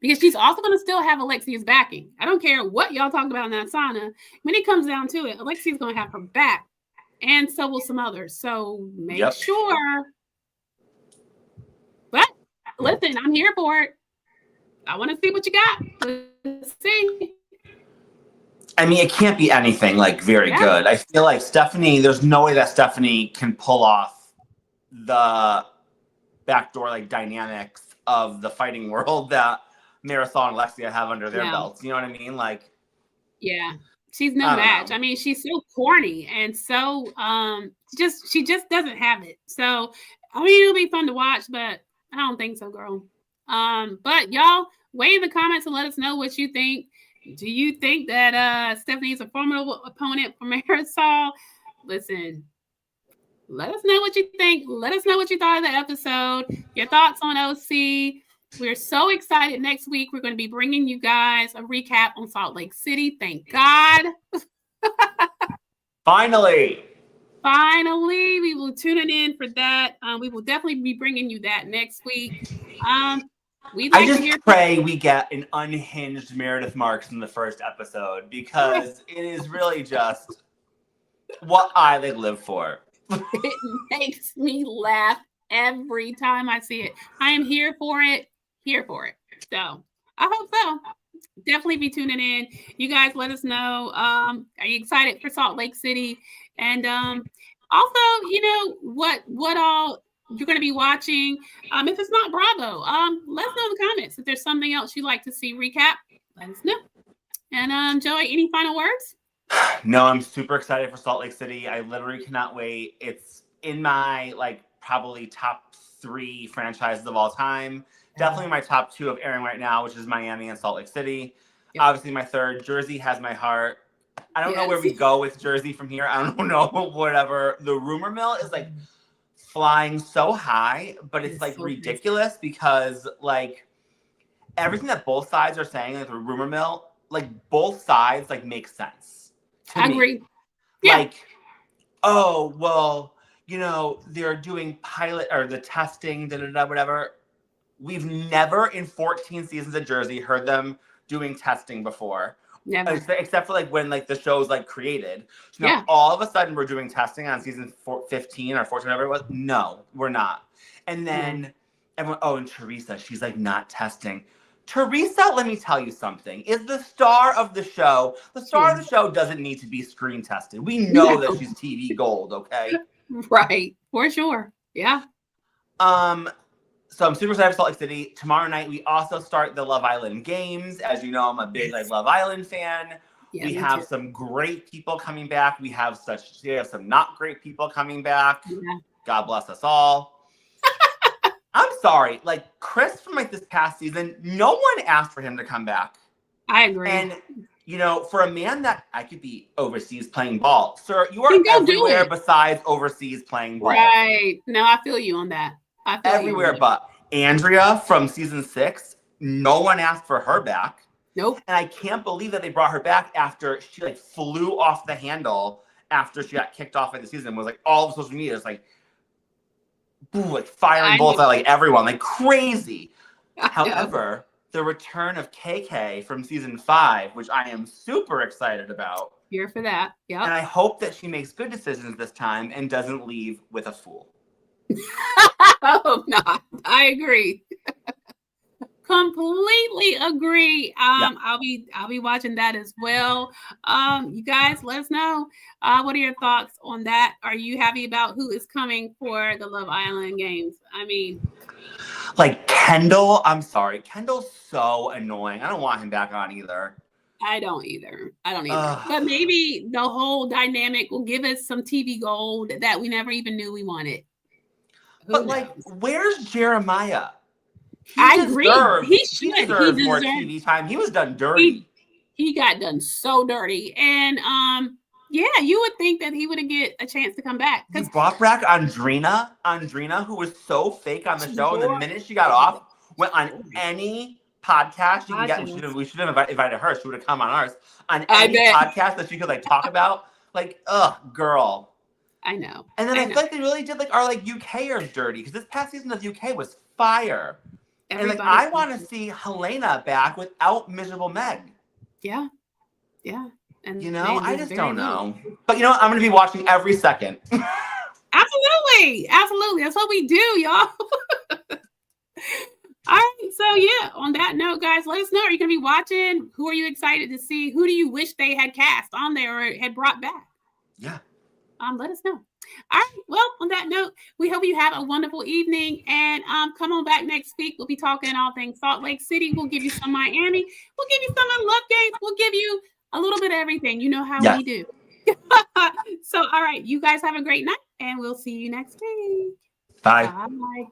Because she's also going to still have Alexia's backing. I don't care what y'all talked about in that sauna. When it comes down to it, Alexia's going to have her back, and so will some others. So make sure. But listen, I'm here for it. I want to see what you got. Let's see. It can't be anything very good. I feel like Stephanie, there's no way that Stephanie can pull off the backdoor dynamics of the fighting world that Marysol and Alexia have under their belts. You know what I mean? Yeah, she's no match. She's so corny and so she just doesn't have it. So it'll be fun to watch, but I don't think so, girl. But y'all weigh in the comments and let us know what you think. Do you think that Stephanie is a formidable opponent for Marysol? Listen, let us know what you think. Let us know what you thought of the episode. Your thoughts on OC. We're so excited. Next week, we're going to be bringing you guys a recap on Salt Lake City. Thank God. Finally, we will tune in for that. We will definitely be bringing you that next week. I just pray we get an unhinged Meredith Marks in the first episode, because it is really just what I live for. It makes me laugh every time I see it. I am here for it. So I hope so. Definitely be tuning in. You guys let us know. Are you excited for Salt Lake City? And also, what all you're going to be watching. If it's not Bravo, let us know in the comments. If there's something else you'd like to see recap, let us know. And Joey, any final words? No, I'm super excited for Salt Lake City. I literally cannot wait. It's in my probably top 3 franchises of all time. Definitely my top 2 of airing right now, which is Miami and Salt Lake City. Yep. Obviously, my third, Jersey has my heart. I don't know where we go with Jersey from here. I don't know, whatever. The rumor mill is like flying so high, but it's like so ridiculous because like everything that both sides are saying, like the rumor mill, like both sides like make sense to me. I agree. Yeah. Like, oh, well, you know, they're doing pilot or the testing, whatever. We've never in 14 seasons of Jersey heard them doing testing before. Never. Except for like when like the show's like created. So now all of a sudden we're doing testing on season 15 or 14, whatever it was. No, we're not. And then everyone, oh, and Teresa, she's like not testing. Teresa, let me tell you something, is the star of the show. The star of the show doesn't need to be screen tested. We know that she's TV gold, okay? Right, for sure. Yeah. So I'm super excited for Salt Lake City. Tomorrow night, we also start the Love Island games. As you know, I'm a big like Love Island fan. Yeah, we have some great people coming back. We have some not great people coming back. Yeah. God bless us all. I'm sorry. Like Chris from like this past season, no one asked for him to come back. I agree. And you know, for a man that I could be overseas playing ball, sir, you are everywhere besides overseas playing ball. Right. No, I feel you on that. Everywhere but Andrea from season 6, no one asked for her back. Nope. And I can't believe that they brought her back after she like flew off the handle after she got kicked off of the season. It was like all of social media is like, boo, like firing bullets at like everyone, like crazy. However, the return of KK from season 5, which I am super excited about. Here for that. Yeah. And I hope that she makes good decisions this time and doesn't leave with a fool. I hope not. I agree. Completely agree. I'll be watching that as well. You guys, let us know. What are your thoughts on that? Are you happy about who is coming for the Love Island games? I mean, like Kendall, I'm sorry. Kendall's so annoying. I don't want him back on either. I don't either. But maybe the whole dynamic will give us some TV gold that we never even knew we wanted. But like, where's Jeremiah? I agree. He deserved more TV time. He was done dirty. He got done so dirty. And yeah, you would think that he would get a chance to come back. He brought back Andrina, who was so fake on the show. And the minute she got off, went on any podcast she can get. We should have invited her. She would have come on ours. On any podcast that she could like talk about. Like, girl. I know. And then I feel like they really did like our like UKers dirty because this past season of UK was fire. And like I want to see Helena back without miserable Meg. Yeah. Yeah. And you know, I just don't know. But you know what? I'm gonna be watching every second. Absolutely. Absolutely. That's what we do, y'all. All right. So yeah, on that note, guys, let us know. Are you gonna be watching? Who are you excited to see? Who do you wish they had cast on there or had brought back? Yeah. Let us know. All right. Well, on that note, we hope you have a wonderful evening. And come on back next week. We'll be talking all things Salt Lake City. We'll give you some Miami. We'll give you some of Love Games. We'll give you a little bit of everything. You know how we do. So, all right. You guys have a great night. And we'll see you next week. Bye. Bye.